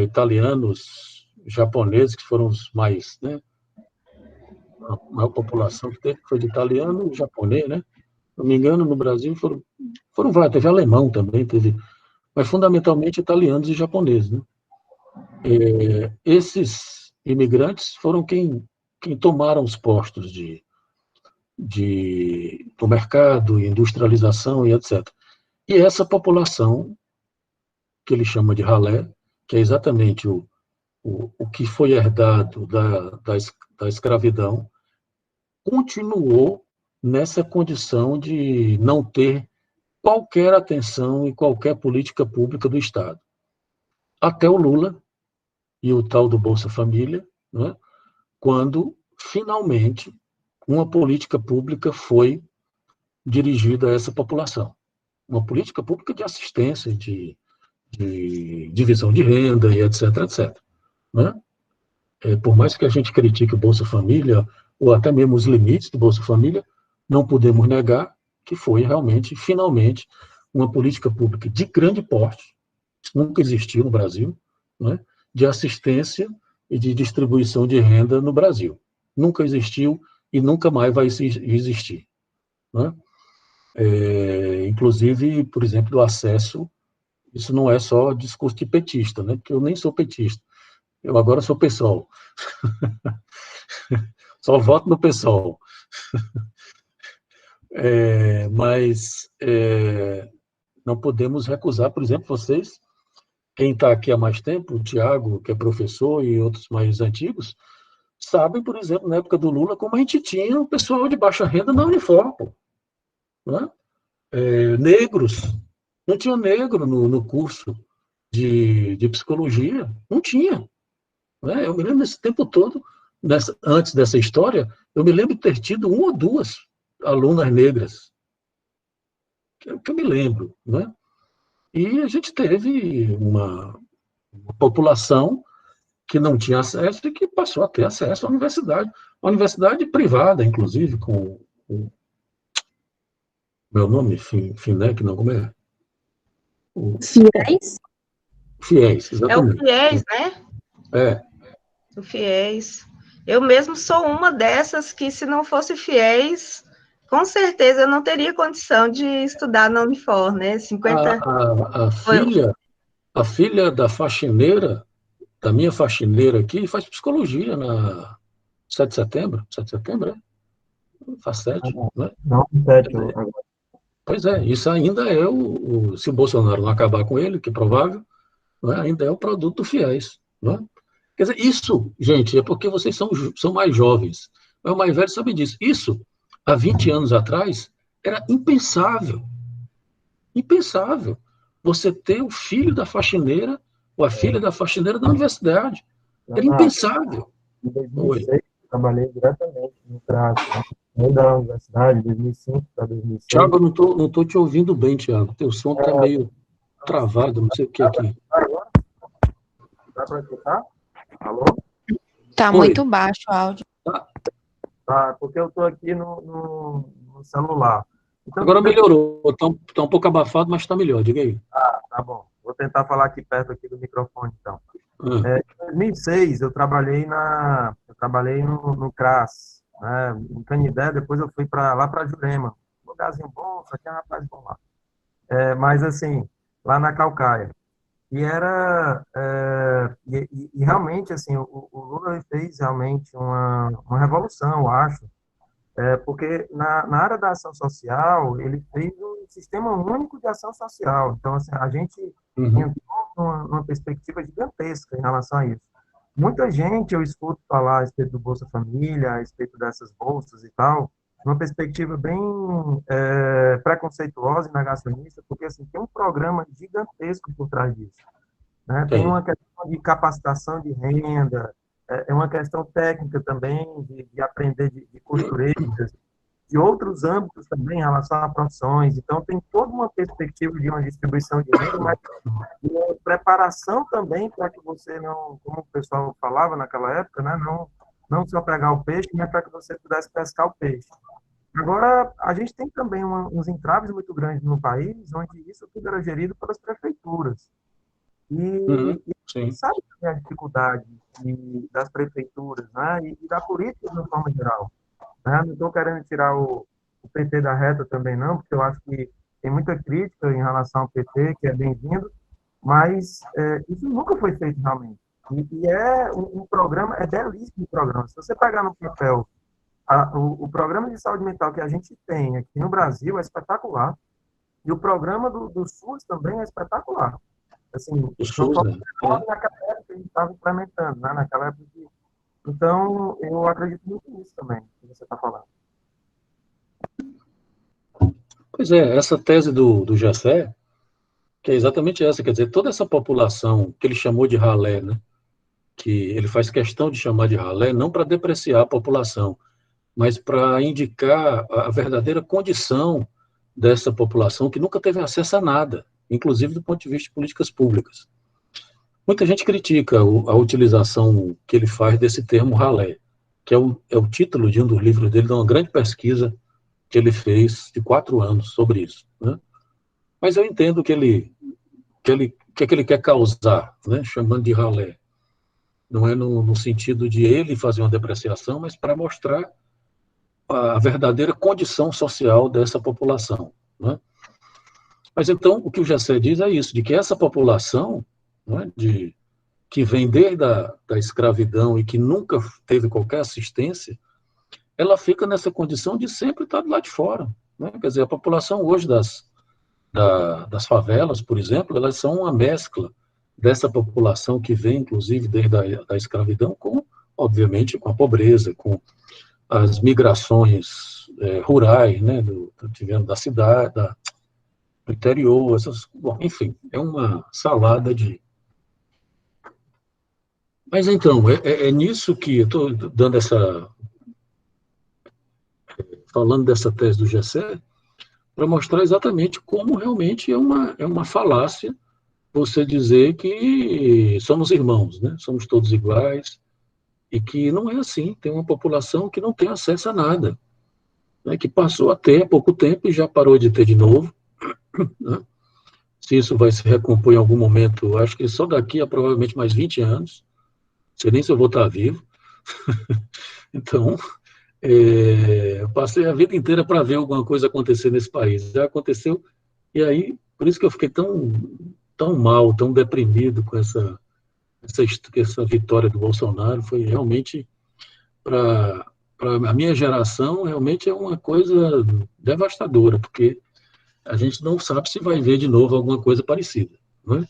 italianos, japoneses, que foram os mais, né? A maior população que teve foi de italiano e japonês, né? Se não me engano, no Brasil foram vários, teve alemão também, mas fundamentalmente italianos e japoneses, né? Esses imigrantes foram quem tomaram os postos do mercado, industrialização e etc. E essa população, que ele chama de ralé, que é exatamente o que foi herdado da escravidão, continuou nessa condição de não ter qualquer atenção e qualquer política pública do Estado. Até o Lula e o tal do Bolsa Família, né, quando, finalmente, uma política pública foi dirigida a essa população. Uma política pública de assistência, de divisão de renda e etc, etc. Né? Por mais que a gente critique o Bolsa Família, ou até mesmo os limites do Bolsa Família, não podemos negar que foi realmente, finalmente, uma política pública de grande porte, isso nunca existiu no Brasil, né? De assistência e de distribuição de renda no Brasil. Nunca existiu e nunca mais vai existir. Né? Inclusive, por exemplo, do acesso, isso não é só discurso de petista, né? Porque eu nem sou petista, eu agora sou PSOL. Só voto no PSOL. Mas não podemos recusar, por exemplo, vocês, quem está aqui há mais tempo, o Tiago, que é professor, e outros mais antigos, sabem, por exemplo, na época do Lula, como a gente tinha o pessoal de baixa renda na Unifor. Né? Negros. Não tinha negro no curso de psicologia. Não tinha. Né? Eu me lembro desse tempo todo, antes dessa história, eu me lembro de ter tido uma ou duas alunas negras. Que eu me lembro. Né? E a gente teve uma população que não tinha acesso e que passou a ter acesso à universidade. Uma universidade privada, inclusive, com Meu nome? Finec, não, como é? Fiéis? Fiéis, É o exatamente. FIES, né? É. O FIES. Eu mesmo sou uma dessas que, se não fosse FIES, com certeza eu não teria condição de estudar na Unifor, né? 50... A filha da faxineira, da minha faxineira aqui, faz psicologia na 7 de setembro. 7 de setembro, é? Faz 7, né? Não, 7 agora. Pois é, isso ainda é se o Bolsonaro não acabar com ele, que é provável, né, ainda é o produto do FIES. Né? Quer dizer, isso, gente, é porque vocês são mais jovens. Mas o mais velho sabe disso. Isso, há 20 anos atrás, era impensável. Impensável. Você ter o filho da faxineira ou a filha da faxineira da universidade. Era impensável. Em 2006, eu trabalhei diretamente no CRAS, da universidade, 2005 para 2006. Tiago, eu não tô te ouvindo bem, Tiago. Teu som está meio travado, não sei o que aqui. Agora? Dá para escutar? Alô? Tá muito baixo o áudio. Tá, porque eu estou aqui no celular. Então, agora melhorou. Tá um pouco abafado, mas está melhor. Diga aí. Tá bom. Vou tentar falar aqui perto aqui do microfone, então. Em 2006, eu trabalhei no CRAS, né, em Canidé, depois eu fui lá para Jurema. Um lugarzinho bom, só tinha rapaz bom lá. Mas, assim, lá na Caucaia. E era... E realmente, assim, o Lula fez realmente uma revolução, eu acho, porque na área da ação social, ele fez um sistema único de ação social. Então, assim, a gente entrou numa perspectiva gigantesca em relação a isso. Muita gente, eu escuto falar a respeito do Bolsa Família, a respeito dessas bolsas e tal, numa perspectiva bem preconceituosa e negacionista, porque assim, tem um programa gigantesco por trás disso. Né? Tem uma questão de capacitação de renda, é uma questão técnica também, de aprender de costureiras, de outros âmbitos também em relação a profissões. Então, tem toda uma perspectiva de uma distribuição de renda, mas uma preparação também para que você não, como o pessoal falava naquela época, né, não só pegar o peixe, mas para que você pudesse pescar o peixe. Agora, a gente tem também uns entraves muito grandes no país, onde isso tudo era gerido pelas prefeituras. E sabe a dificuldade das prefeituras, né, e da política de uma forma geral. Né? Não estou querendo tirar o PT da reta também não, porque eu acho que tem muita crítica em relação ao PT, que é bem-vindo, mas isso nunca foi feito realmente. E é um programa, é belíssimo o programa. Se você pegar no papel, o programa de saúde mental que a gente tem aqui no Brasil é espetacular, e o programa do SUS também é espetacular. Assim, naquela época que a gente estava implementando, né? Naquela época que... Então, eu acredito muito nisso também, que você está falando. Pois é, essa tese do Gessé, que é exatamente essa, quer dizer, toda essa população que ele chamou de ralé, né? Que ele faz questão de chamar de ralé, não para depreciar a população, mas para indicar a verdadeira condição dessa população que nunca teve acesso a nada, inclusive do ponto de vista de políticas públicas. Muita gente critica a utilização que ele faz desse termo ralé, que é o título de um dos livros dele, de uma grande pesquisa que ele fez de 4 anos sobre isso. Né? Mas eu entendo que ele quer causar, né? Chamando de ralé. Não é no sentido de ele fazer uma depreciação, mas para mostrar a verdadeira condição social dessa população. Né? Mas então, o que o Gessé diz é isso, de que essa população, né, que vem desde da escravidão e que nunca teve qualquer assistência, ela fica nessa condição de sempre estar do lado de fora. Né? Quer dizer, a população hoje das favelas, por exemplo, elas são uma mescla dessa população que vem, inclusive, desde a escravidão, obviamente, com a pobreza, com as migrações rurais, né, da cidade, do interior, bom, enfim, é uma salada de... Mas então, é nisso que eu estou dando falando dessa tese do Gessé, para mostrar exatamente como realmente é uma falácia você dizer que somos irmãos, né? Somos todos iguais, e que não é assim, tem uma população que não tem acesso a nada. né, que passou a ter há pouco tempo e já parou de ter de novo, né? Se isso vai se recompor em algum momento, acho que só daqui a provavelmente mais 20 anos, não sei nem se eu vou estar vivo. Então, eu passei a vida inteira para ver alguma coisa acontecer nesse país. Já aconteceu, e aí, por isso que eu fiquei tão mal, tão deprimido com essa vitória do Bolsonaro. Foi realmente, para a minha geração, realmente é uma coisa devastadora, porque a gente não sabe se vai ver de novo alguma coisa parecida, né?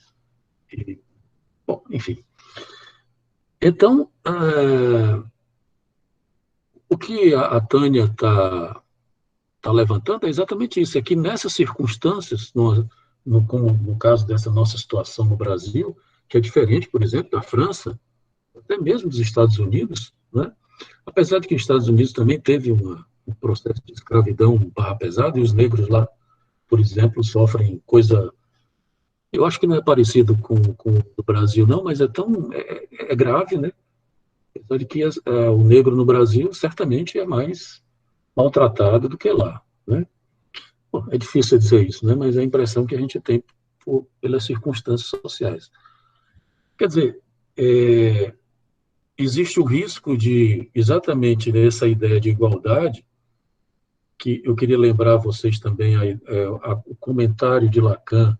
Bom, enfim. Então, o que a Tânia está levantando é exatamente isso, é que nessas circunstâncias, como no caso dessa nossa situação no Brasil, que é diferente, por exemplo, da França, até mesmo dos Estados Unidos, né? Apesar de que os Estados Unidos também teve um processo de escravidão barra pesada, e os negros lá, por exemplo, sofrem coisa... Eu acho que não é parecido com o Brasil, não, mas é grave, né? Apesar de que o negro no Brasil certamente é mais maltratado do que lá, né? Bom, é difícil dizer isso, né? Mas é a impressão que a gente tem pelas circunstâncias sociais. Quer dizer, existe o risco de, exatamente nessa ideia de igualdade, que eu queria lembrar a vocês também o comentário de Lacan,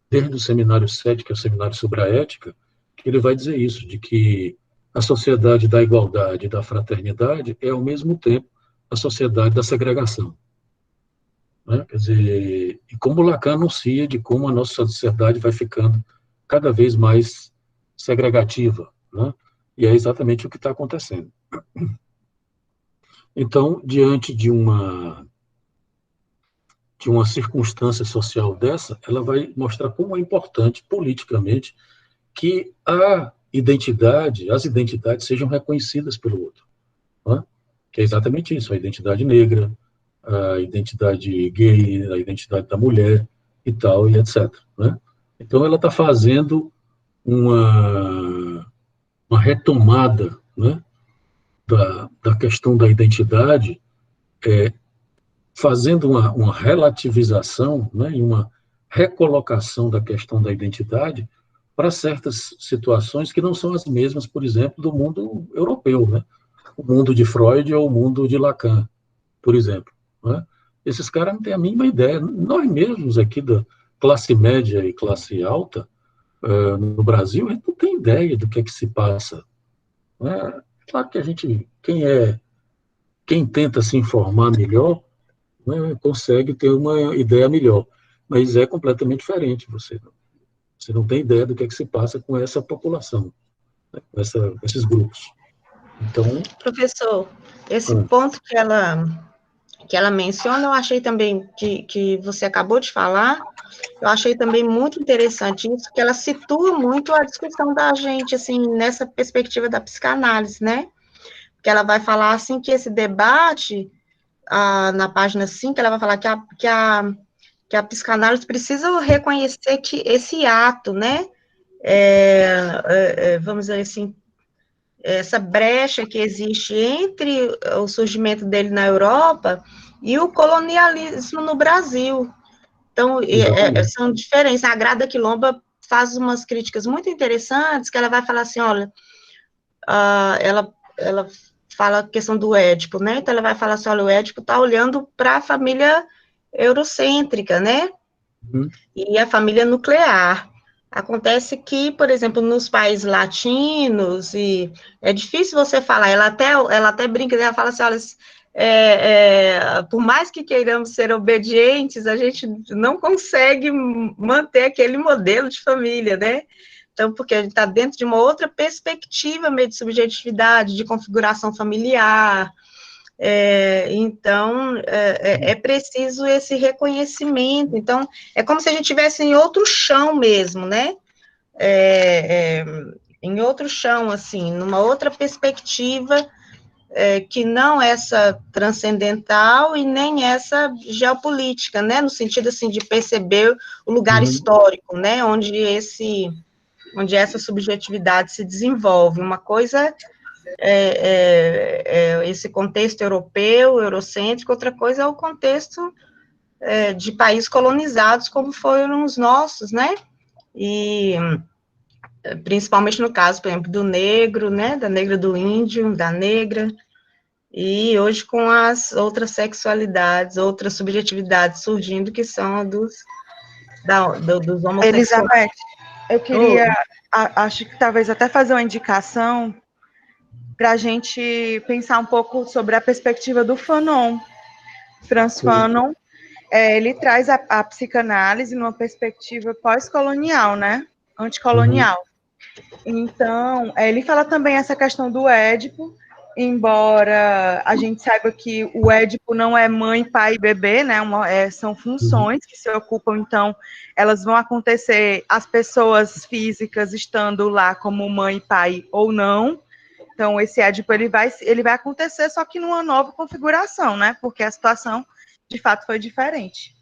desde o Seminário 7, que é o Seminário sobre a Ética, que ele vai dizer isso, de que a sociedade da igualdade e da fraternidade é, ao mesmo tempo, a sociedade da segregação. Né? Quer dizer, e como Lacan anuncia de como a nossa sociedade vai ficando cada vez mais segregativa, né? E é exatamente o que está acontecendo. Então, diante de uma circunstância social dessa, ela vai mostrar como é importante, politicamente, que as identidades sejam reconhecidas pelo outro. Né? Que é exatamente isso, a identidade negra, a identidade gay, a identidade da mulher e tal, e etc. Né? Então, ela está fazendo uma retomada, né, da questão da identidade, fazendo uma relativização, né, e uma recolocação da questão da identidade para certas situações que não são as mesmas, por exemplo, do mundo europeu, né? O mundo de Freud ou o mundo de Lacan, por exemplo. Né? Esses caras não têm a mínima ideia. Nós mesmos aqui da classe média e classe alta, no Brasil, a gente não tem ideia do que é que se passa. Né? Claro que quem tenta se informar melhor, né, consegue ter uma ideia melhor, mas é completamente diferente. Você não tem ideia do que é que se passa com essa população, né, com esses grupos. Então, professor, esse ponto que ela menciona, eu achei também que você acabou de falar, eu achei também muito interessante isso, que ela situa muito a discussão da gente, assim, nessa perspectiva da psicanálise, né? Que ela vai falar, assim, que esse debate, na página 5, ela vai falar que a psicanálise precisa reconhecer que esse ato, né, vamos dizer assim, essa brecha que existe entre o surgimento dele na Europa e o colonialismo no Brasil. Então, são diferentes. A Grada Quilomba faz umas críticas muito interessantes, que ela vai falar assim, olha, ela fala a questão do Édipo, né? Então, ela vai falar assim, olha, o Édipo está olhando para a família eurocêntrica, né? Uhum. E a família nuclear. Acontece que, por exemplo, nos países latinos, e é difícil você falar, ela até brinca, ela fala assim, olha, por mais que queiramos ser obedientes, a gente não consegue manter aquele modelo de família, né? Então, porque a gente está dentro de uma outra perspectiva meio de subjetividade, de configuração familiar. Então, é preciso esse reconhecimento. Então, é como se a gente estivesse em outro chão mesmo, né? Em outro chão, assim, numa outra perspectiva, que não essa transcendental e nem essa geopolítica, né? No sentido, assim, de perceber o lugar histórico, né? Onde essa subjetividade se desenvolve. Uma coisa esse contexto europeu, eurocêntrico, outra coisa é o contexto de países colonizados, como foram os nossos, né? E principalmente no caso, por exemplo, do negro, né? Da negra do índio, da negra, e hoje com as outras sexualidades, outras subjetividades surgindo, que são dos homossexuais. Elizabeth, eu queria, acho que talvez até fazer uma indicação para a gente pensar um pouco sobre a perspectiva do Fanon. Franz Fanon, ele traz a psicanálise numa perspectiva pós-colonial, né? Anticolonial. Então, ele fala também essa questão do Édipo, embora a gente saiba que o Édipo não é mãe, pai e bebê, né? São funções que se ocupam, então elas vão acontecer, as pessoas físicas estando lá como mãe, pai ou não. Então, esse Édipo ele vai acontecer, só que numa nova configuração, né? Porque a situação, de fato, foi diferente.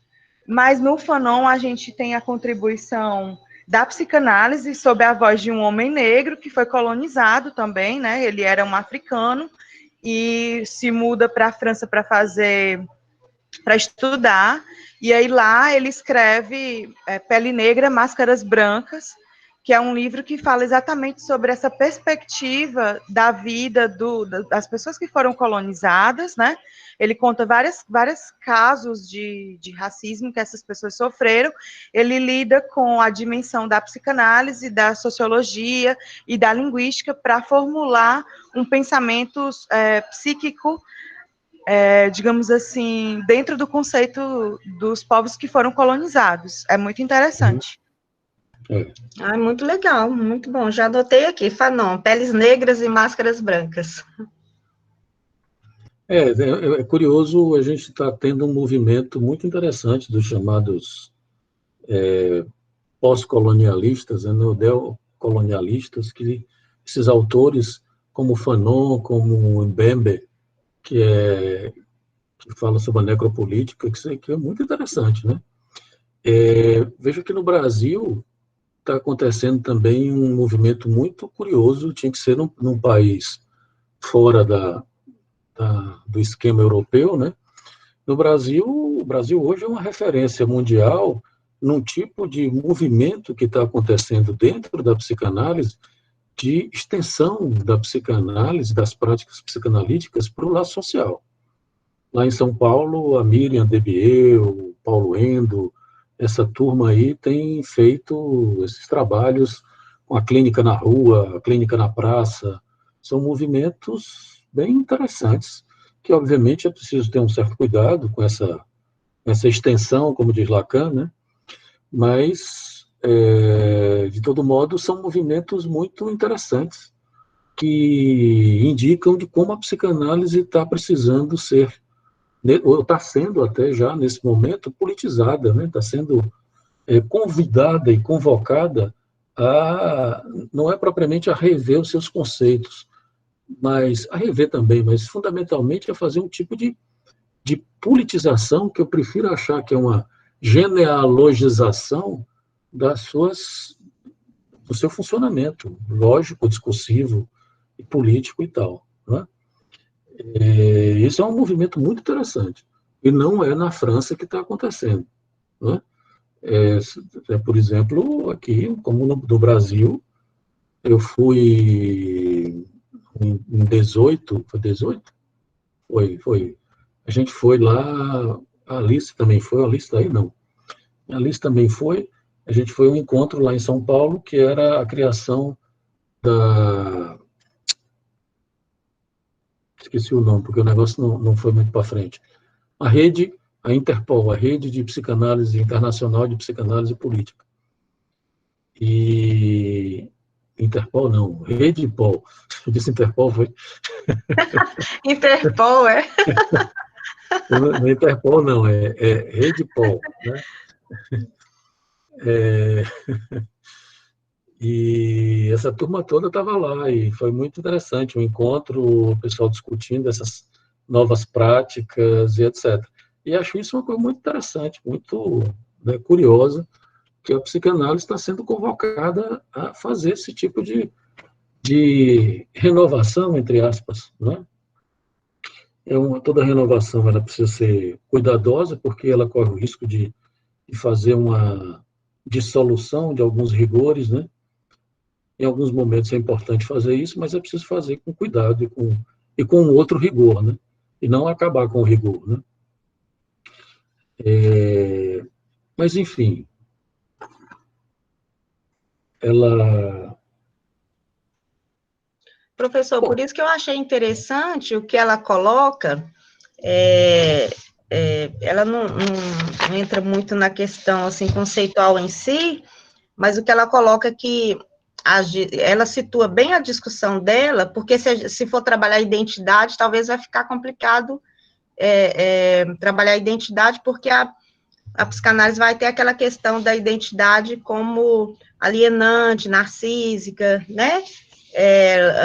Mas no Fanon a gente tem a contribuição da psicanálise sob a voz de um homem negro que foi colonizado também, né? Ele era um africano e se muda para a França para estudar. E aí lá ele escreve Pele Negra, Máscaras Brancas, que é um livro que fala exatamente sobre essa perspectiva da vida das pessoas que foram colonizadas, né? Ele conta vários casos de racismo que essas pessoas sofreram. Ele lida com a dimensão da psicanálise, da sociologia e da linguística para formular um pensamento psíquico, digamos assim, dentro do conceito dos povos que foram colonizados. É muito interessante. Muito legal, muito bom. Já anotei aqui, Fanon, Peles Negras e Máscaras Brancas. É curioso, a gente está tendo um movimento muito interessante dos chamados pós-colonialistas, neocolonialistas, que esses autores, como Fanon, como Mbembe, que fala sobre a necropolítica, que é muito interessante, né? Vejo que no Brasil está acontecendo também um movimento muito curioso, tinha que ser num país fora do esquema europeu, né? No Brasil, o Brasil hoje é uma referência mundial num tipo de movimento que está acontecendo dentro da psicanálise, de extensão da psicanálise, das práticas psicanalíticas para o lado social. Lá em São Paulo, a Miriam Debier, o Paulo Endo, essa turma aí tem feito esses trabalhos com a clínica na rua, a clínica na praça. São movimentos bem interessantes, que obviamente é preciso ter um certo cuidado com essa extensão, como diz Lacan, né? Mas, de todo modo, são movimentos muito interessantes, que indicam de como a psicanálise está precisando ser, ou está sendo até já, nesse momento, politizada, né? Está sendo convidada e convocada não é propriamente a rever os seus conceitos, mas a rever também, mas fundamentalmente a fazer um tipo de politização, que eu prefiro achar que é uma genealogização do seu funcionamento lógico, discursivo, político e tal, né? Isso é um movimento muito interessante, e não é na França que está acontecendo, né? Por exemplo, aqui, como no Brasil, eu fui em 18, foi 18? Foi. A gente foi lá, a Alice também foi, a Alice daí não. A Alice também foi, a gente foi a um encontro lá em São Paulo, que era a criação esqueci o nome, porque o negócio não foi muito para frente. A Interpol, a Rede de Psicanálise Internacional de Psicanálise Política. E Interpol não, Redipol. Eu disse Interpol, foi? Interpol, Não é Interpol, não, é Redipol, né? E essa turma toda estava lá, e foi muito interessante o encontro, o pessoal discutindo essas novas práticas e etc. E acho isso uma coisa muito interessante, muito, né, curiosa, que a psicanálise está sendo convocada a fazer esse tipo de de renovação, entre aspas, né? Toda renovação ela precisa ser cuidadosa, porque ela corre o risco de fazer uma dissolução de alguns rigores, né? Em alguns momentos é importante fazer isso, mas é preciso fazer com cuidado e com outro rigor, né? E não acabar com o rigor, né? Mas, enfim, ela... Professor, por isso que eu achei interessante o que ela coloca, ela não entra muito na questão assim, conceitual em si, mas o que ela coloca é que ela situa bem a discussão dela, porque se for trabalhar a identidade, talvez vai ficar complicado trabalhar a identidade, porque a psicanálise vai ter aquela questão da identidade como alienante, narcísica, né?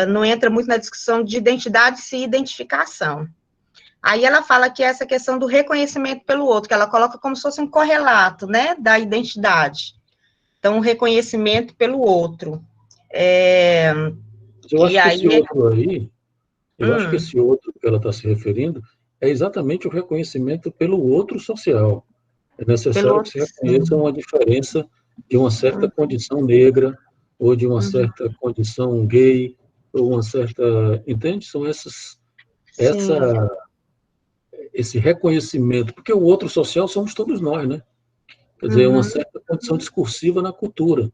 Não entra muito na discussão de identidade e identificação. Aí ela fala que essa questão do reconhecimento pelo outro, que ela coloca como se fosse um correlato, né, da identidade. Então, o reconhecimento pelo outro. Eu acho que esse outro aí, eu acho que esse outro que ela está se referindo é exatamente o reconhecimento pelo outro social. É necessário que se reconheça uma diferença de uma certa condição negra, ou de uma certa condição gay, ou uma certa... Entende? São esse reconhecimento, porque o outro social somos todos nós, né? Quer dizer, uma certa condição discursiva na cultura.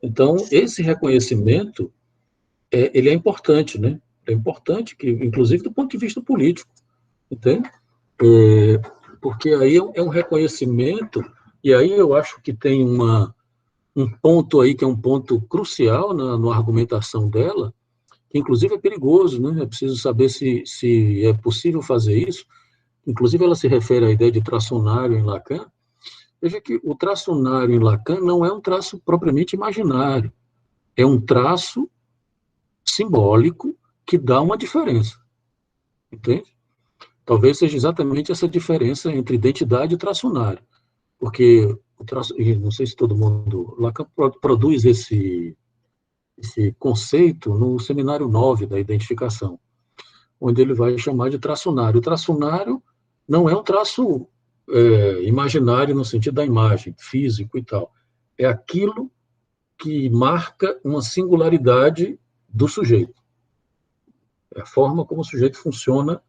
Então, esse reconhecimento, ele é importante, né? É importante, que, inclusive do ponto de vista político, entende? Porque aí é um reconhecimento, e aí eu acho que tem um ponto aí que é um ponto crucial na argumentação dela, que inclusive é perigoso, né? É preciso saber se é possível fazer isso. Inclusive ela se refere à ideia de traçonário em Lacan. Veja que o traçonário em Lacan não é um traço propriamente imaginário, é um traço simbólico que dá uma diferença, entende? Talvez seja exatamente essa diferença entre identidade e traçonário, porque não sei se todo mundo... Lacan produz esse conceito no seminário 9 da identificação, onde ele vai chamar de traçonário. O traçonário não é um traço imaginário no sentido da imagem, físico e tal. É aquilo que marca uma singularidade do sujeito. É a forma como o sujeito funciona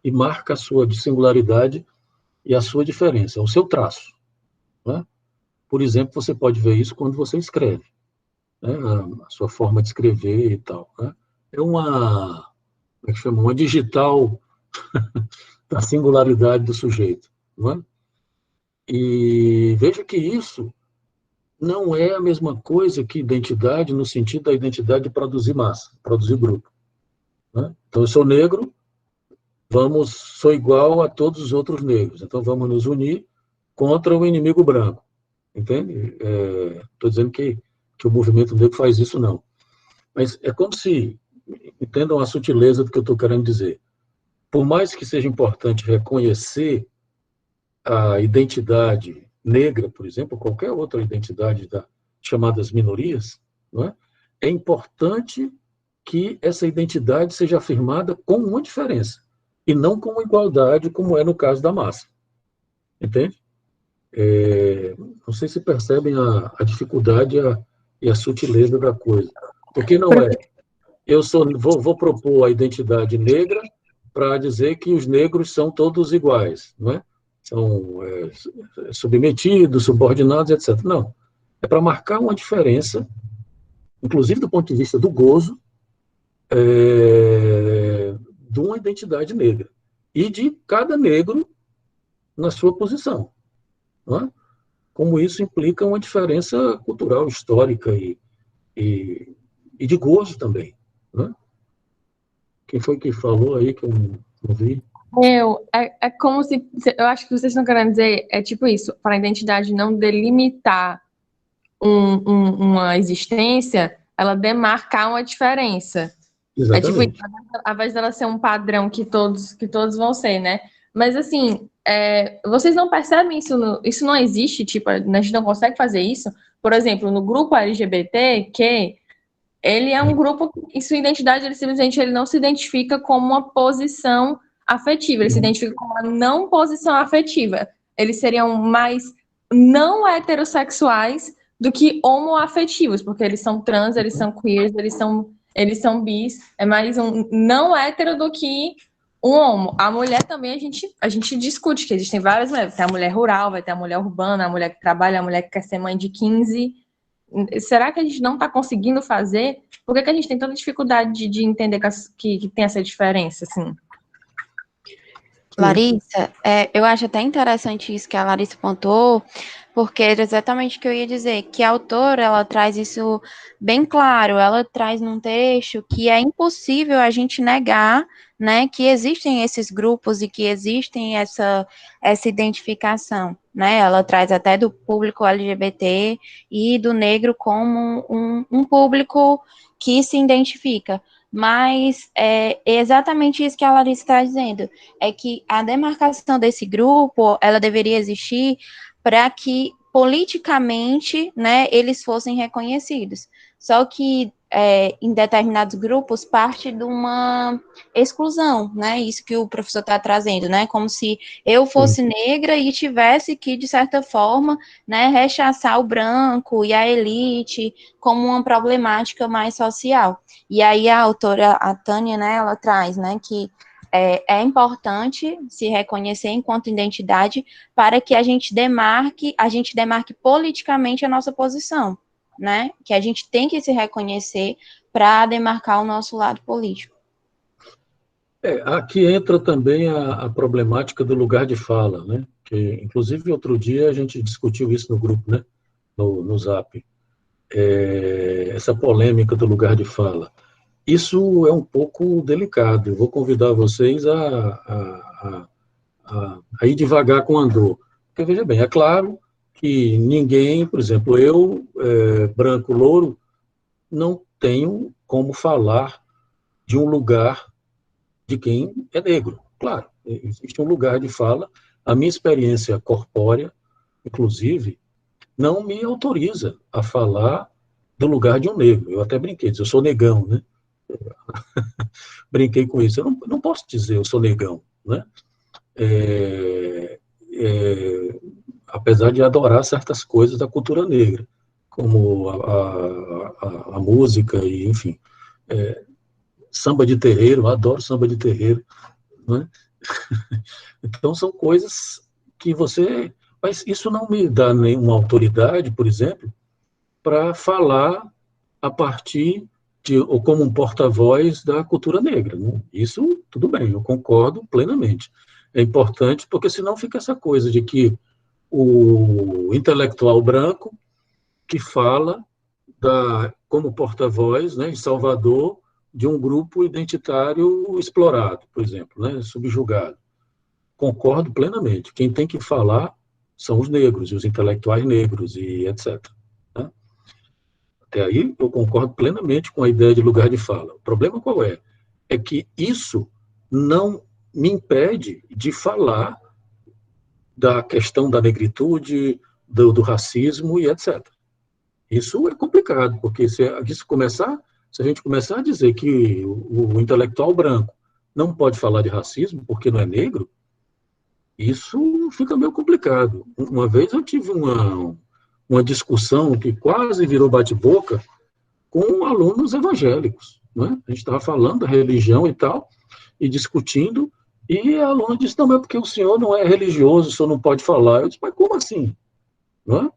e marca a sua singularidade e a sua diferença. É o seu traço, né? Por exemplo, você pode ver isso quando você escreve, né? A sua forma de escrever e tal, né? É como é que chama? Uma digital da singularidade do sujeito, não é? E veja que isso não é a mesma coisa que identidade no sentido da identidade de produzir massa, produzir grupo, né? Então, eu sou negro, sou igual a todos os outros negros, então vamos nos unir contra o inimigo branco, entende? Estou dizendo que o movimento negro faz isso, não. Mas é como se, entendam a sutileza do que eu estou querendo dizer. Por mais que seja importante reconhecer a identidade negra, por exemplo, qualquer outra identidade das chamadas minorias, não é? É importante que essa identidade seja afirmada com uma diferença, e não com uma igualdade, como é no caso da massa. Entende? Não sei se percebem a dificuldade e a sutileza da coisa. Porque não é... Eu vou propor a identidade negra para dizer que os negros são todos iguais, não é? São submetidos, subordinados, etc. Não. É para marcar uma diferença, inclusive do ponto de vista do gozo, de uma identidade negra. E de cada negro na sua posição, não é? Como isso implica uma diferença cultural, histórica e de gozo também, não é? Quem foi que falou aí que eu não vi? É como se... Eu acho que vocês estão querendo dizer, tipo isso, para a identidade não delimitar uma existência, ela demarcar uma diferença. Exatamente. É tipo isso, ao invés dela ser um padrão que todos vão ser, né? Mas, assim, vocês não percebem isso? Isso não existe, tipo, a gente não consegue fazer isso? Por exemplo, no grupo LGBT, que ele é um grupo, e sua identidade, ele simplesmente ele não se identifica como uma posição afetiva, ele se identifica como uma não posição afetiva. Eles seriam mais não heterossexuais do que homoafetivos, porque eles são trans, eles são queers, eles são bis, é mais um não hétero do que um homo. A mulher também, a gente discute que existem várias mulheres, vai ter a mulher rural, vai ter a mulher urbana, a mulher que trabalha, a mulher que quer ser mãe de 15. Será que a gente não está conseguindo fazer? Por que a gente tem tanta dificuldade de entender que tem essa diferença, assim? Larissa, eu acho até interessante isso que a Larissa pontuou, porque era exatamente o que eu ia dizer, que a autora, ela traz isso bem claro, ela traz num texto que é impossível a gente negar, né, que existem esses grupos e que existem essa identificação, né, ela traz até do público LGBT e do negro como um público que se identifica, mas é exatamente isso que a Larissa está dizendo, é que a demarcação desse grupo, ela deveria existir para que politicamente, né, eles fossem reconhecidos. Só que em determinados grupos parte de uma exclusão, né, isso que o professor está trazendo, né, como se eu fosse negra e tivesse que, de certa forma, né, rechaçar o branco e a elite como uma problemática mais social. E aí a autora, a Tânia, né, ela traz, né, que é importante se reconhecer enquanto identidade para que a gente demarque politicamente a nossa posição, né? Que a gente tem que se reconhecer para demarcar o nosso lado político. Aqui entra também a problemática do lugar de fala, né? Que, inclusive, outro dia a gente discutiu isso no grupo, né? No Zap. Essa polêmica do lugar de fala. Isso é um pouco delicado. Eu vou convidar vocês a ir devagar com o andor. Porque, veja bem, é claro que ninguém, por exemplo, eu, branco, louro, não tenho como falar de um lugar de quem é negro. Claro, existe um lugar de fala. A minha experiência corpórea, inclusive, não me autoriza a falar do lugar de um negro. Eu até brinquei, eu sou negão, né? Brinquei com isso. Eu não posso dizer eu sou negão, né? Apesar de adorar certas coisas da cultura negra, como a música e, enfim, samba de terreiro, eu adoro samba de terreiro, né? Então, são coisas que você... Mas isso não me dá nenhuma autoridade, por exemplo, para falar a partir ou como um porta-voz da cultura negra, né? Isso, tudo bem, eu concordo plenamente. É importante, porque senão fica essa coisa de que o intelectual branco que fala como porta-voz, né, em Salvador, de um grupo identitário explorado, por exemplo, né, subjugado. Concordo plenamente. Quem tem que falar são os negros, e os intelectuais negros, e etc. Né? Até aí, eu concordo plenamente com a ideia de lugar de fala. O problema qual é? É que isso não me impede de falar da questão da negritude, do racismo e etc. Isso é complicado, porque se a gente começar a dizer que o intelectual branco não pode falar de racismo porque não é negro, isso fica meio complicado. Uma vez eu tive uma discussão que quase virou bate-boca com alunos evangélicos, né? A gente estava falando da religião e tal, e discutindo, e a aluna disse, não, é porque o senhor não é religioso, o senhor não pode falar. Eu disse, mas como assim? Não é?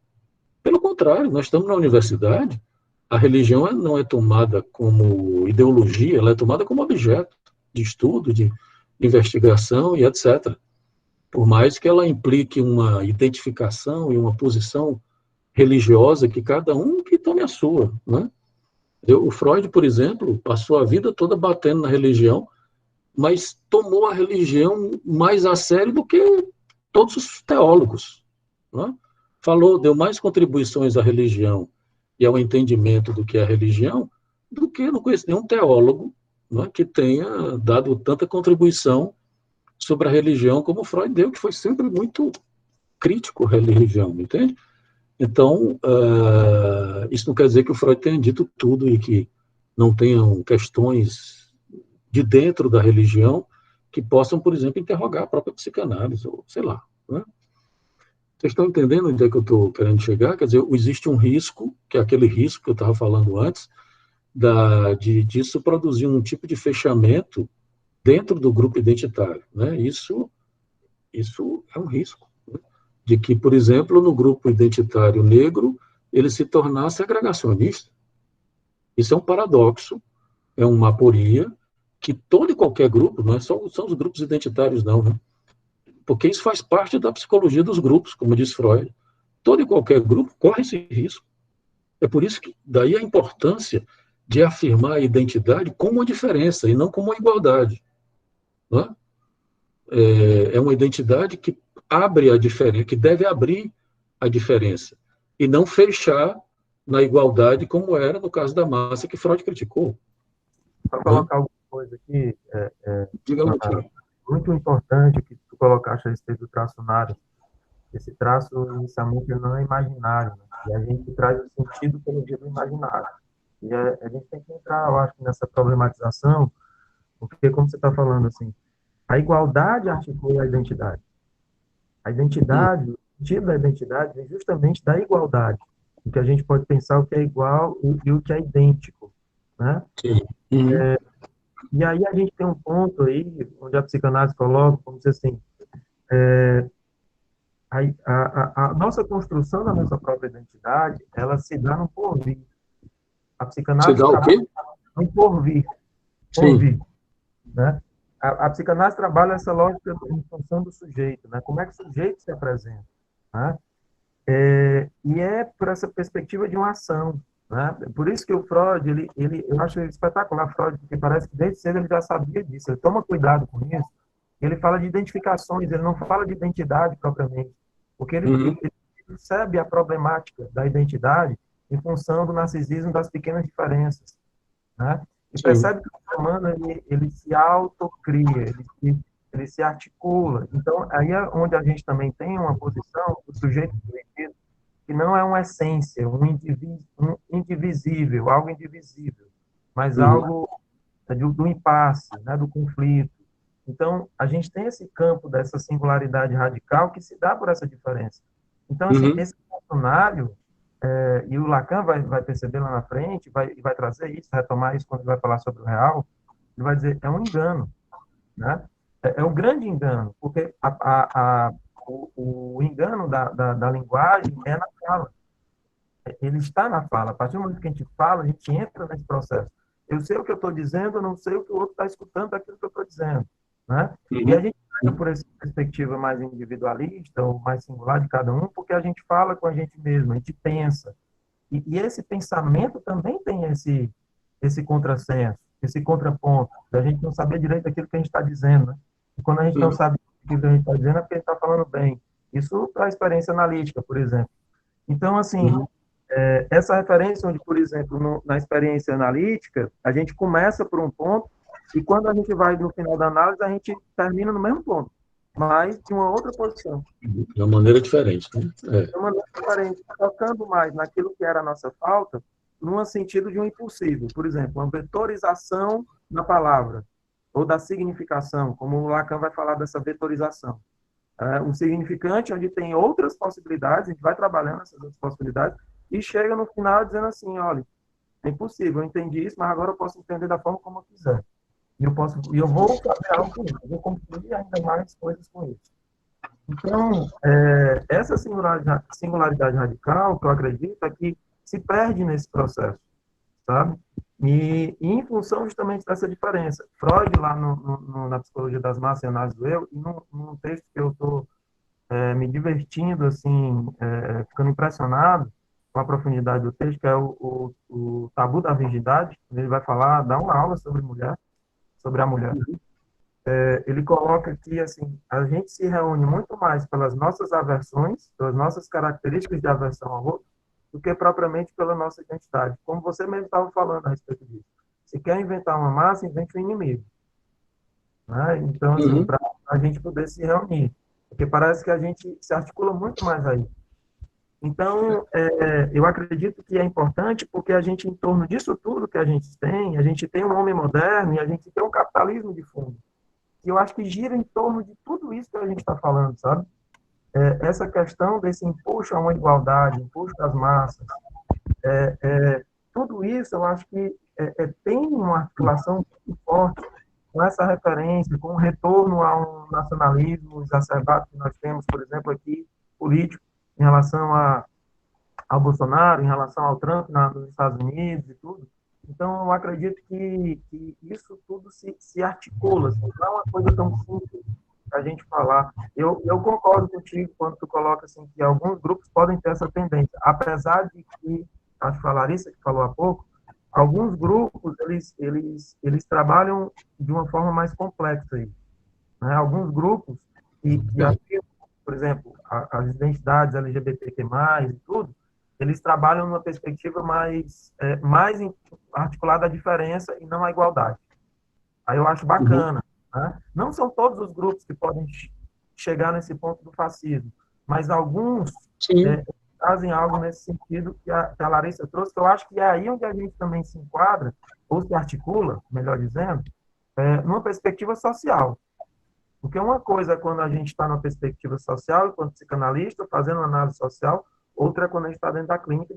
Pelo contrário, nós estamos na universidade, a religião não é tomada como ideologia, ela é tomada como objeto de estudo, de investigação e etc. Por mais que ela implique uma identificação e uma posição religiosa que cada um que tome a sua, né? O Freud, por exemplo, passou a vida toda batendo na religião, mas tomou a religião mais a sério do que todos os teólogos, né? Deu mais contribuições à religião e ao entendimento do que é a religião do que não conheço nenhum teólogo, né, que tenha dado tanta contribuição sobre a religião como Freud deu, que foi sempre muito crítico à religião, entende? Então, isso não quer dizer que o Freud tenha dito tudo e que não tenham questões de dentro da religião que possam, por exemplo, interrogar a própria psicanálise, ou sei lá. Né? Vocês estão entendendo onde é que eu estou querendo chegar? Quer dizer, existe um risco, que é aquele risco que eu estava falando antes, disso produzir um tipo de fechamento dentro do grupo identitário. Né? Isso é um risco. Né? De que, por exemplo, no grupo identitário negro, ele se tornasse agregacionista. Isso é um paradoxo, é uma aporia, que todo e qualquer grupo, não são os grupos identitários, não, né? Porque isso faz parte da psicologia dos grupos, como diz Freud. Todo e qualquer grupo corre esse risco. É por isso que daí a importância de afirmar a identidade como uma diferença e não como uma igualdade. Né? É uma identidade que abre a diferença, que deve abrir a diferença e não fechar na igualdade como era no caso da massa que Freud criticou. Para colocar alguma coisa aqui, muito importante que tu colocaste a respeito do traço nário. Esse traço, inicialmente, não é imaginário, né? E a gente traz o sentido pelo dia do imaginário. E a gente tem que entrar, eu acho, nessa problematização, porque, como você está falando, assim, a igualdade articula a identidade. A identidade, o sentido da identidade vem justamente da igualdade. O que a gente pode pensar o que é igual e o que é idêntico, né? Sim. E aí a gente tem um ponto aí, onde a psicanálise coloca, como dizer assim, a nossa construção da nossa própria identidade, ela se dá no porvir. A psicanálise se dá o quê? No porvir. Porvir, né? A psicanálise trabalha essa lógica em função do sujeito, né? Como é que o sujeito se apresenta, né? E é por essa perspectiva de uma ação, né? Por isso que o Freud, eu acho espetacular Freud, porque parece que desde cedo ele já sabia disso. Ele toma cuidado com isso. Ele fala de identificações, ele não fala de identidade propriamente, porque ele percebe a problemática da identidade em função do narcisismo das pequenas diferenças, né? E percebe que o ser humano ele se autocria, ele se articula. Então, aí é onde a gente também tem uma posição do sujeito indivíduo, que não é uma essência, um indivisível, algo indivisível, mas algo do impasse, né, do conflito. Então, a gente tem esse campo dessa singularidade radical que se dá por essa diferença. Então, assim, esse questionário, e o Lacan vai perceber lá na frente, vai trazer isso, retomar isso quando ele vai falar sobre o real, ele vai dizer, é um engano, né? É um grande engano, porque o engano da linguagem é na fala. Ele está na fala. A partir do momento que a gente fala, a gente entra nesse processo. Eu sei o que eu estou dizendo, eu não sei o que o outro está escutando daquilo que eu estou dizendo, né? E a gente vai por essa perspectiva mais individualista ou mais singular de cada um, porque a gente fala com a gente mesmo, a gente pensa. E esse pensamento também tem esse contrassenso, esse contraponto, da gente não saber direito aquilo que a gente está dizendo, né? E quando a gente não sabe o que a gente está dizendo, é porque a gente está falando bem. Isso para a experiência analítica, por exemplo. Então, assim, essa referência onde, por exemplo, na experiência analítica, a gente começa por um ponto e quando a gente vai no final da análise, a gente termina no mesmo ponto, mas de uma outra posição. De uma maneira diferente, né? De uma maneira diferente, focando mais naquilo que era a nossa falta, num sentido de um impossível. Por exemplo, uma vetorização na palavra, ou da significação, como o Lacan vai falar dessa vetorização. Um significante onde tem outras possibilidades, a gente vai trabalhando essas outras possibilidades, e chega no final dizendo assim, olha, é impossível, eu entendi isso, mas agora eu posso entender da forma como eu quiser. E eu vou fazer algo com isso, eu vou construir ainda mais coisas com isso. Então, essa singularidade radical, que eu acredito, é que se perde nesse processo, sabe? E em função justamente dessa diferença. Freud, lá na Psicologia das Massas e Análise do Eu, e num texto que eu estou me divertindo, assim, ficando impressionado com a profundidade do texto, que é o Tabu da Virgindade, ele vai falar, dar uma aula sobre a mulher. Ele coloca que, assim, a gente se reúne muito mais pelas nossas aversões, pelas nossas características de aversão ao outro, do que propriamente pela nossa identidade. Como você mesmo estava falando a respeito disso. Se quer inventar uma massa, invente um inimigo. Né? Então, assim, para a gente poder se reunir. Porque parece que a gente se articula muito mais aí. Então, eu acredito que é importante porque a gente, em torno disso tudo que a gente tem um homem moderno e a gente tem um capitalismo de fundo. E eu acho que gira em torno de tudo isso que a gente está falando, sabe? Essa questão desse empuxo a uma igualdade, empuxo das massas, tudo isso eu acho que tem uma articulação muito forte com essa referência, com o retorno a um nacionalismo exacerbado que nós temos, por exemplo, aqui, político, em relação ao Bolsonaro, em relação ao Trump nos Estados Unidos e tudo. Então, eu acredito que isso tudo se articula, assim, não é uma coisa tão simples a gente falar. Eu concordo contigo quando tu coloca assim, que alguns grupos podem ter essa tendência, apesar de que, acho que a Larissa que falou há pouco, alguns grupos, eles trabalham de uma forma mais complexa aí, né? Alguns grupos que afirmam, por exemplo, as identidades LGBTQ+, e tudo, eles trabalham numa perspectiva mais articulada à diferença e não à igualdade. Aí eu acho bacana. Né? Não são todos os grupos que podem chegar nesse ponto do fascismo, mas alguns trazem algo nesse sentido que a Larissa trouxe, que eu acho que é aí onde a gente também se enquadra, ou se articula, melhor dizendo, numa perspectiva social. Porque uma coisa é quando a gente está numa perspectiva social, enquanto psicanalista, fazendo uma análise social, outra é quando a gente está dentro da clínica e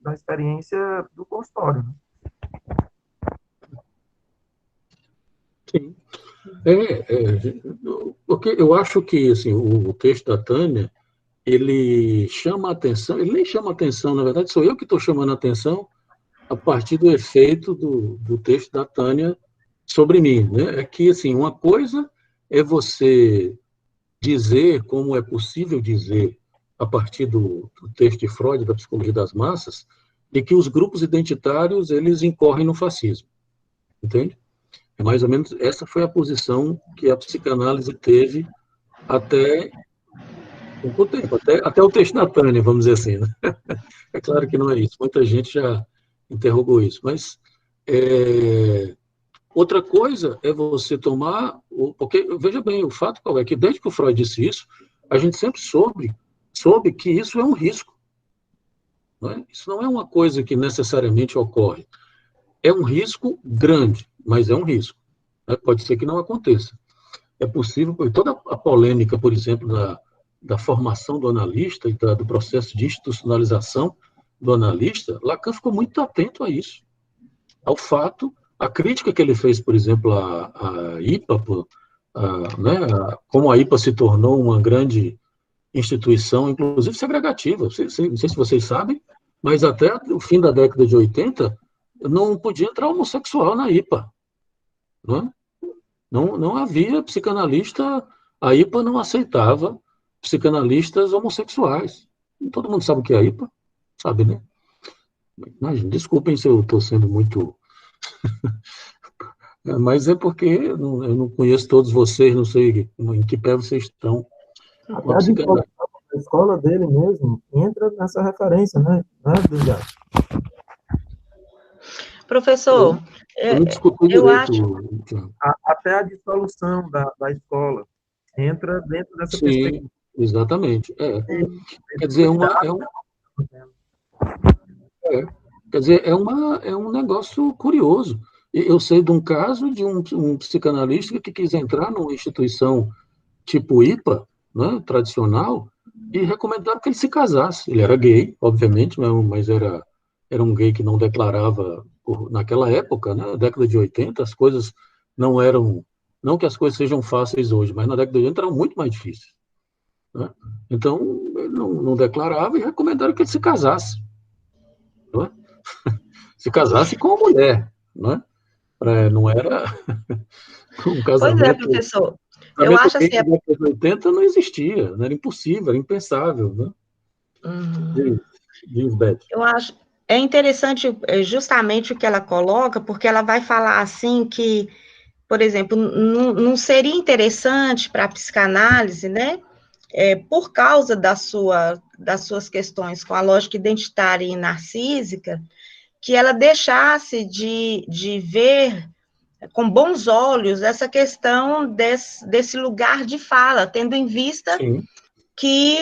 da experiência do consultório. Né? Sim. Porque eu acho que assim, o texto da Tânia, ele chama a atenção, ele nem chama a atenção, na verdade, sou eu que estou chamando a atenção a partir do efeito do texto da Tânia sobre mim. Né? É que, assim, uma coisa é você dizer, como é possível dizer, a partir do texto de Freud, da psicologia das massas, de que os grupos identitários, eles incorrem no fascismo. Entende? É mais ou menos, essa foi a posição que a psicanálise teve até pouco tempo, até o texto da Tânia, vamos dizer assim. Né? É claro que não é isso, muita gente já interrogou isso, mas outra coisa é você tomar, porque, veja bem, o fato qual é que desde que o Freud disse isso, a gente sempre soube que isso é um risco. Não é? Isso não é uma coisa que necessariamente ocorre. É um risco grande, mas é um risco. Né? Pode ser que não aconteça. É possível, toda a polêmica, por exemplo, da formação do analista e do processo de institucionalização do analista, Lacan ficou muito atento a isso, ao fato, a crítica que ele fez, por exemplo, à IPA, né, como a IPA se tornou uma grande instituição, inclusive segregativa, não sei se vocês sabem, mas até o fim da década de 80, não podia entrar homossexual na IPA. Não havia psicanalista, a IPA não aceitava psicanalistas homossexuais. Todo mundo sabe o que é a IPA, sabe, né? Imagina, desculpem se eu estou sendo muito... Mas é porque eu não conheço todos vocês, não sei em que pé vocês estão. A escola dele mesmo entra nessa referência, né, Delgado? Professor, eu acho... Até a dissolução da escola entra dentro dessa perspectiva. Exatamente. Quer dizer, é um negócio curioso. Eu sei de um caso de um psicanalista que quis entrar numa instituição tipo IPA, né, tradicional, e recomendaram que ele se casasse. Ele era gay, obviamente, mas era um gay que não declarava, naquela época, né, na década de 80, as coisas não eram... Não que as coisas sejam fáceis hoje, mas na década de 80 eram muito mais difíceis. Né? Então, ele não declarava e recomendaram que ele se casasse. Não é? Se casasse com uma mulher. Não é? Não era um casamento... Pois é, professor. Eu acho assim... Na década de 80 não existia, não era impossível, era impensável. Né? Diz, Beth. Eu acho... É interessante justamente o que ela coloca, porque ela vai falar assim que, por exemplo, não seria interessante para a psicanálise, né, por causa das suas questões com a lógica identitária e narcísica, que ela deixasse de ver com bons olhos essa questão desse lugar de fala, tendo em vista que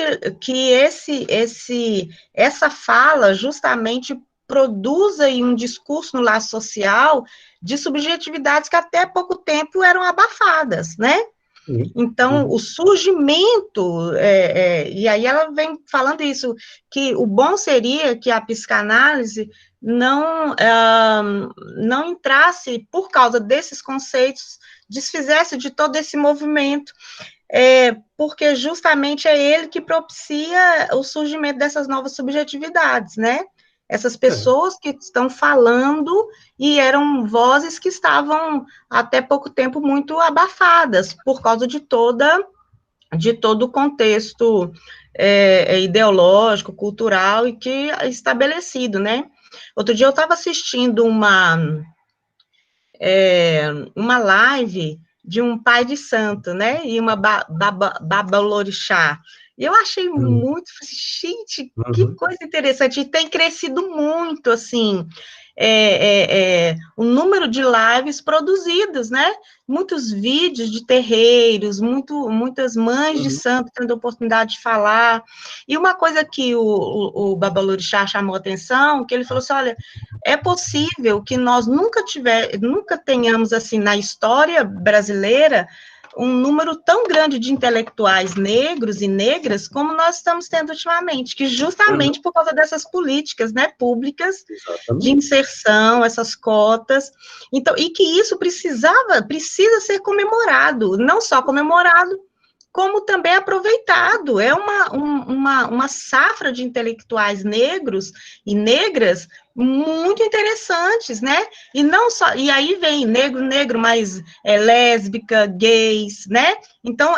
essa fala justamente produza aí um discurso no laço social de subjetividades que até pouco tempo eram abafadas, né? Então, o surgimento, e aí ela vem falando isso, que o bom seria que a psicanálise não entrasse, por causa desses conceitos, desfizesse de todo esse movimento, porque justamente é ele que propicia o surgimento dessas novas subjetividades, né? Essas pessoas que estão falando e eram vozes que estavam até pouco tempo muito abafadas por causa de todo o contexto ideológico, cultural e que estabelecido, né? Outro dia eu estava assistindo uma live de um pai de santo, né? E uma babalorixá. E eu achei muito, gente, que coisa interessante. E tem crescido muito, assim, o número de lives produzidas, né? Muitos vídeos de terreiros, muitas mães de santo tendo a oportunidade de falar. E uma coisa que o babalorixá chamou a atenção, que ele falou assim, olha, é possível que nós nunca tenhamos, assim, na história brasileira, um número tão grande de intelectuais negros e negras como nós estamos tendo ultimamente, que justamente por causa dessas políticas, né, públicas de inserção, essas cotas, então, e que isso precisa ser comemorado, não só comemorado, como também aproveitado. É uma safra de intelectuais negros e negras muito interessantes, né? E não só, e aí vem negro, mas lésbica, gays, né? Então,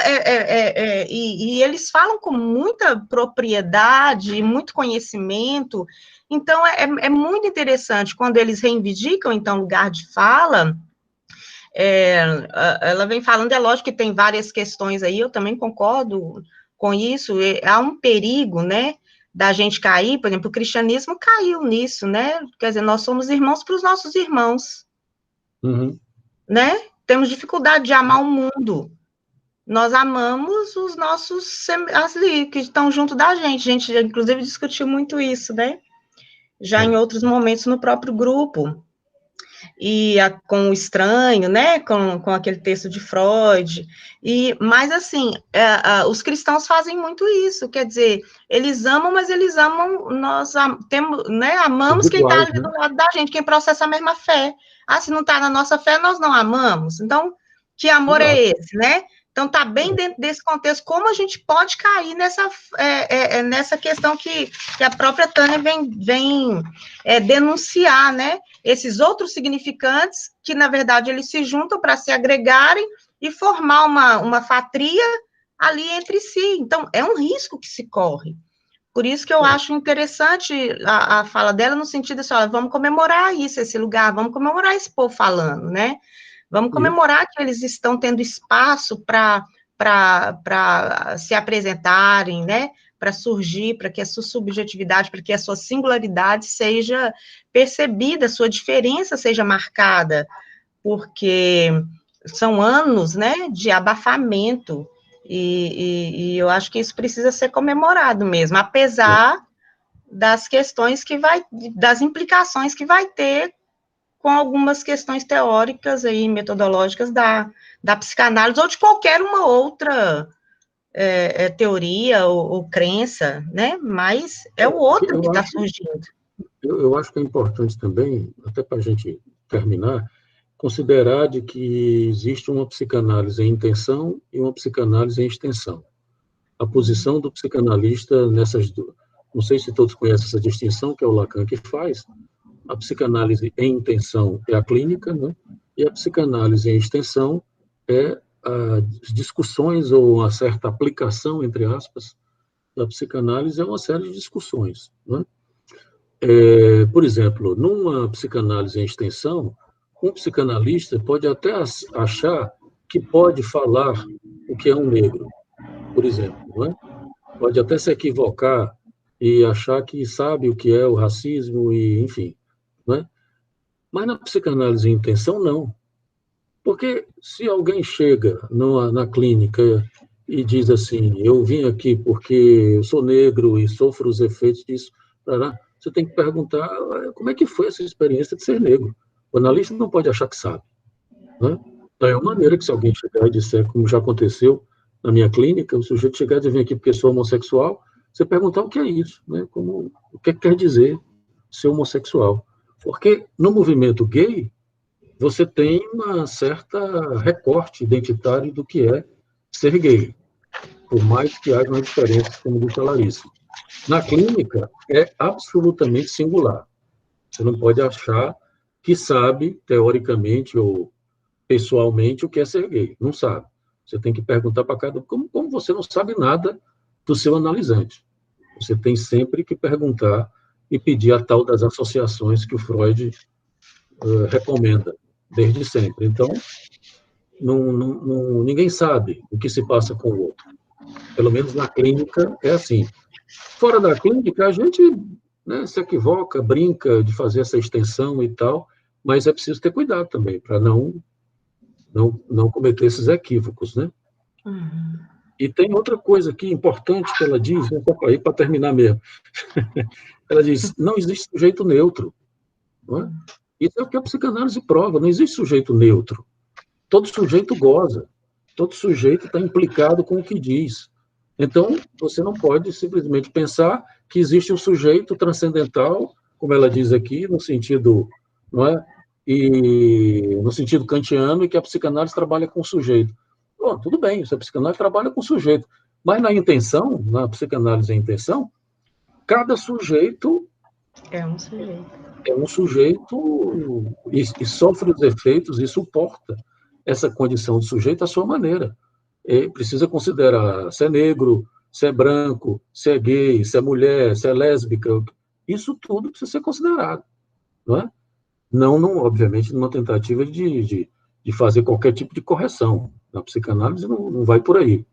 e eles falam com muita propriedade, muito conhecimento. Então, é muito interessante quando eles reivindicam, então, lugar de fala. Ela vem falando, é lógico que tem várias questões aí, eu também concordo com isso, há um perigo, né, da gente cair, por exemplo, o cristianismo caiu nisso, né, quer dizer, nós somos irmãos para os nossos irmãos, né, temos dificuldade de amar o mundo, nós amamos os nossos, que estão junto da gente, a gente inclusive discutiu muito isso, né, já em outros momentos no próprio grupo, e com o estranho, né, com aquele texto de Freud, mas assim, os cristãos fazem muito isso, quer dizer, eles amam, mas eles amam, nós temos, né, amamos quem está ali do lado da gente, quem processa a mesma fé, se não está na nossa fé, nós não amamos, então, que amor é esse, né? Então, está bem dentro desse contexto, como a gente pode cair nessa questão que a própria Tânia vem denunciar, né? Esses outros significantes, que, na verdade, eles se juntam para se agregarem e formar uma fatria ali entre si. Então, é um risco que se corre. Por isso que eu acho interessante a fala dela, no sentido assim, olha, vamos comemorar isso, esse lugar, vamos comemorar esse povo falando, né? Vamos comemorar que eles estão tendo espaço para se apresentarem, né? Para surgir, para que a sua subjetividade, para que a sua singularidade seja percebida, a sua diferença seja marcada, porque são anos, né, de abafamento, e eu acho que isso precisa ser comemorado mesmo, apesar das questões das implicações que vai ter com algumas questões teóricas e metodológicas da psicanálise ou de qualquer uma outra teoria ou crença, né? Mas é o outro que está surgindo. Eu acho que é importante também, até para a gente terminar, considerar de que existe uma psicanálise em intenção e uma psicanálise em extensão. A posição do psicanalista nessas duas, não sei se todos conhecem essa distinção, que é o Lacan que faz. A psicanálise em intenção é a clínica, né? E a psicanálise em extensão é as discussões ou uma certa aplicação, entre aspas, da psicanálise é uma série de discussões, né? Por exemplo, numa psicanálise em extensão, um psicanalista pode até achar que pode falar o que é um negro, por exemplo, né? Pode até se equivocar e achar que sabe o que é o racismo e, enfim, né? Mas na psicanálise em intenção, não. Porque se alguém chega na clínica e diz assim, eu vim aqui porque eu sou negro e sofro os efeitos disso, você tem que perguntar como é que foi essa experiência de ser negro. O analista não pode achar que sabe. Né? Da mesma maneira que se alguém chegar e disser, como já aconteceu na minha clínica, o sujeito chegar e dizer, vem aqui porque sou homossexual, você perguntar o que é isso, né? O que quer dizer ser homossexual. Porque no movimento gay, você tem uma certa recorte identitário do que é ser gay, por mais que haja uma diferença, como disse a Larissa. Na clínica, é absolutamente singular. Você não pode achar que sabe, teoricamente ou pessoalmente, o que é ser gay. Não sabe. Você tem que perguntar para cada um, como você não sabe nada do seu analisante. Você tem sempre que perguntar e pedir a tal das associações que o Freud recomenda, desde sempre. Então, ninguém sabe o que se passa com o outro. Pelo menos na clínica é assim. Fora da clínica, a gente, né, se equivoca, brinca de fazer essa extensão e tal, mas é preciso ter cuidado também, para não cometer esses equívocos, né? Uhum. E tem outra coisa aqui importante que ela diz, né, para terminar mesmo. Ela diz, não existe sujeito neutro. Não é? Isso é o que a psicanálise prova, não existe sujeito neutro. Todo sujeito goza, todo sujeito está implicado com o que diz. Então, você não pode simplesmente pensar que existe um sujeito transcendental, como ela diz aqui, no sentido, não é? E no sentido kantiano, e que a psicanálise trabalha com o sujeito. Bom, tudo bem, a psicanálise trabalha com o sujeito, mas na intenção, na psicanálise é intenção, cada sujeito É um sujeito. é um sujeito e sofre os efeitos e suporta essa condição de sujeito à sua maneira. Precisa considerar se é negro, se é branco, se é gay, se é mulher, se é lésbica. Isso tudo precisa ser considerado. Não é? Não, obviamente, numa tentativa de fazer qualquer tipo de correção. Na psicanálise não vai por aí.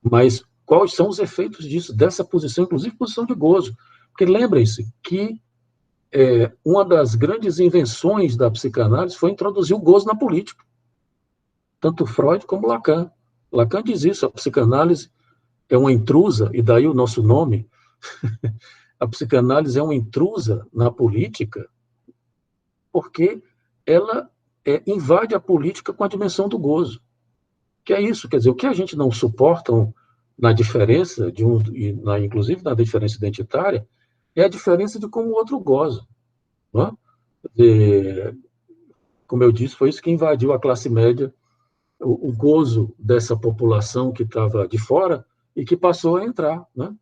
Mas quais são os efeitos disso, dessa posição, inclusive posição de gozo? Porque lembrem-se que uma das grandes invenções da psicanálise foi introduzir o gozo na política. Tanto Freud como Lacan. Lacan diz isso, a psicanálise é uma intrusa, e daí o nosso nome, a psicanálise é uma intrusa na política, porque ela invade a política com a dimensão do gozo. Que é isso, quer dizer, o que a gente não suporta na diferença, inclusive na diferença identitária, é a diferença de como o outro goza. Não é? Como eu disse, foi isso que invadiu a classe média, o gozo dessa população que estava de fora e que passou a entrar. Né?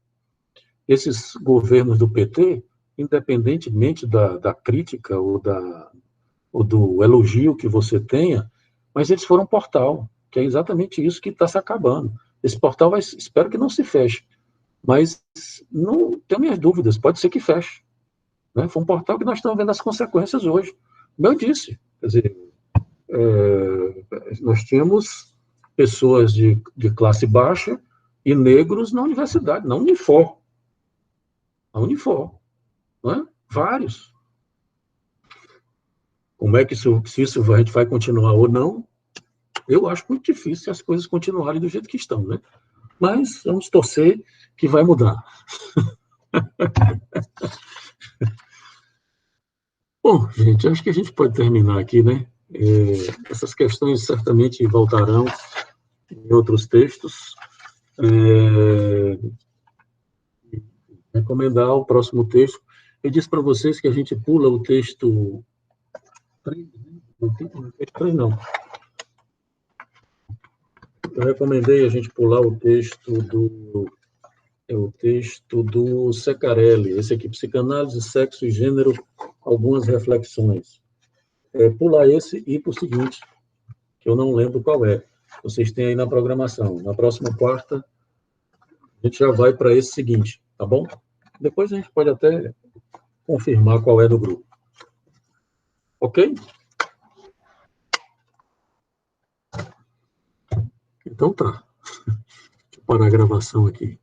Esses governos do PT, independentemente da crítica ou do elogio que você tenha, mas eles foram um portal, que é exatamente isso que está se acabando. Esse portal, espero que não se feche, mas não tenho minhas dúvidas, pode ser que feche. Né? Foi um portal que nós estamos vendo as consequências hoje. Como eu disse, quer dizer, nós tínhamos pessoas de classe baixa e negros na universidade, na Unifor. A Unifor. Não é? Vários. Como é que se isso a gente vai continuar ou não, eu acho muito difícil as coisas continuarem do jeito que estão, né? Mas vamos torcer que vai mudar. Bom, gente, acho que a gente pode terminar aqui, né? Essas questões certamente voltarão em outros textos. Recomendar o próximo texto. Eu disse para vocês que a gente pula o texto 3, não. Eu recomendei a gente pular o texto do Ceccarelli, esse aqui, Psicanálise, Sexo e Gênero, algumas reflexões. Pular esse e ir para o seguinte, que eu não lembro qual é. Vocês têm aí na programação. Na próxima quarta, a gente já vai para esse seguinte, tá bom? Depois a gente pode até confirmar qual é do grupo. Ok? Então tá. Deixa eu parar a gravação aqui.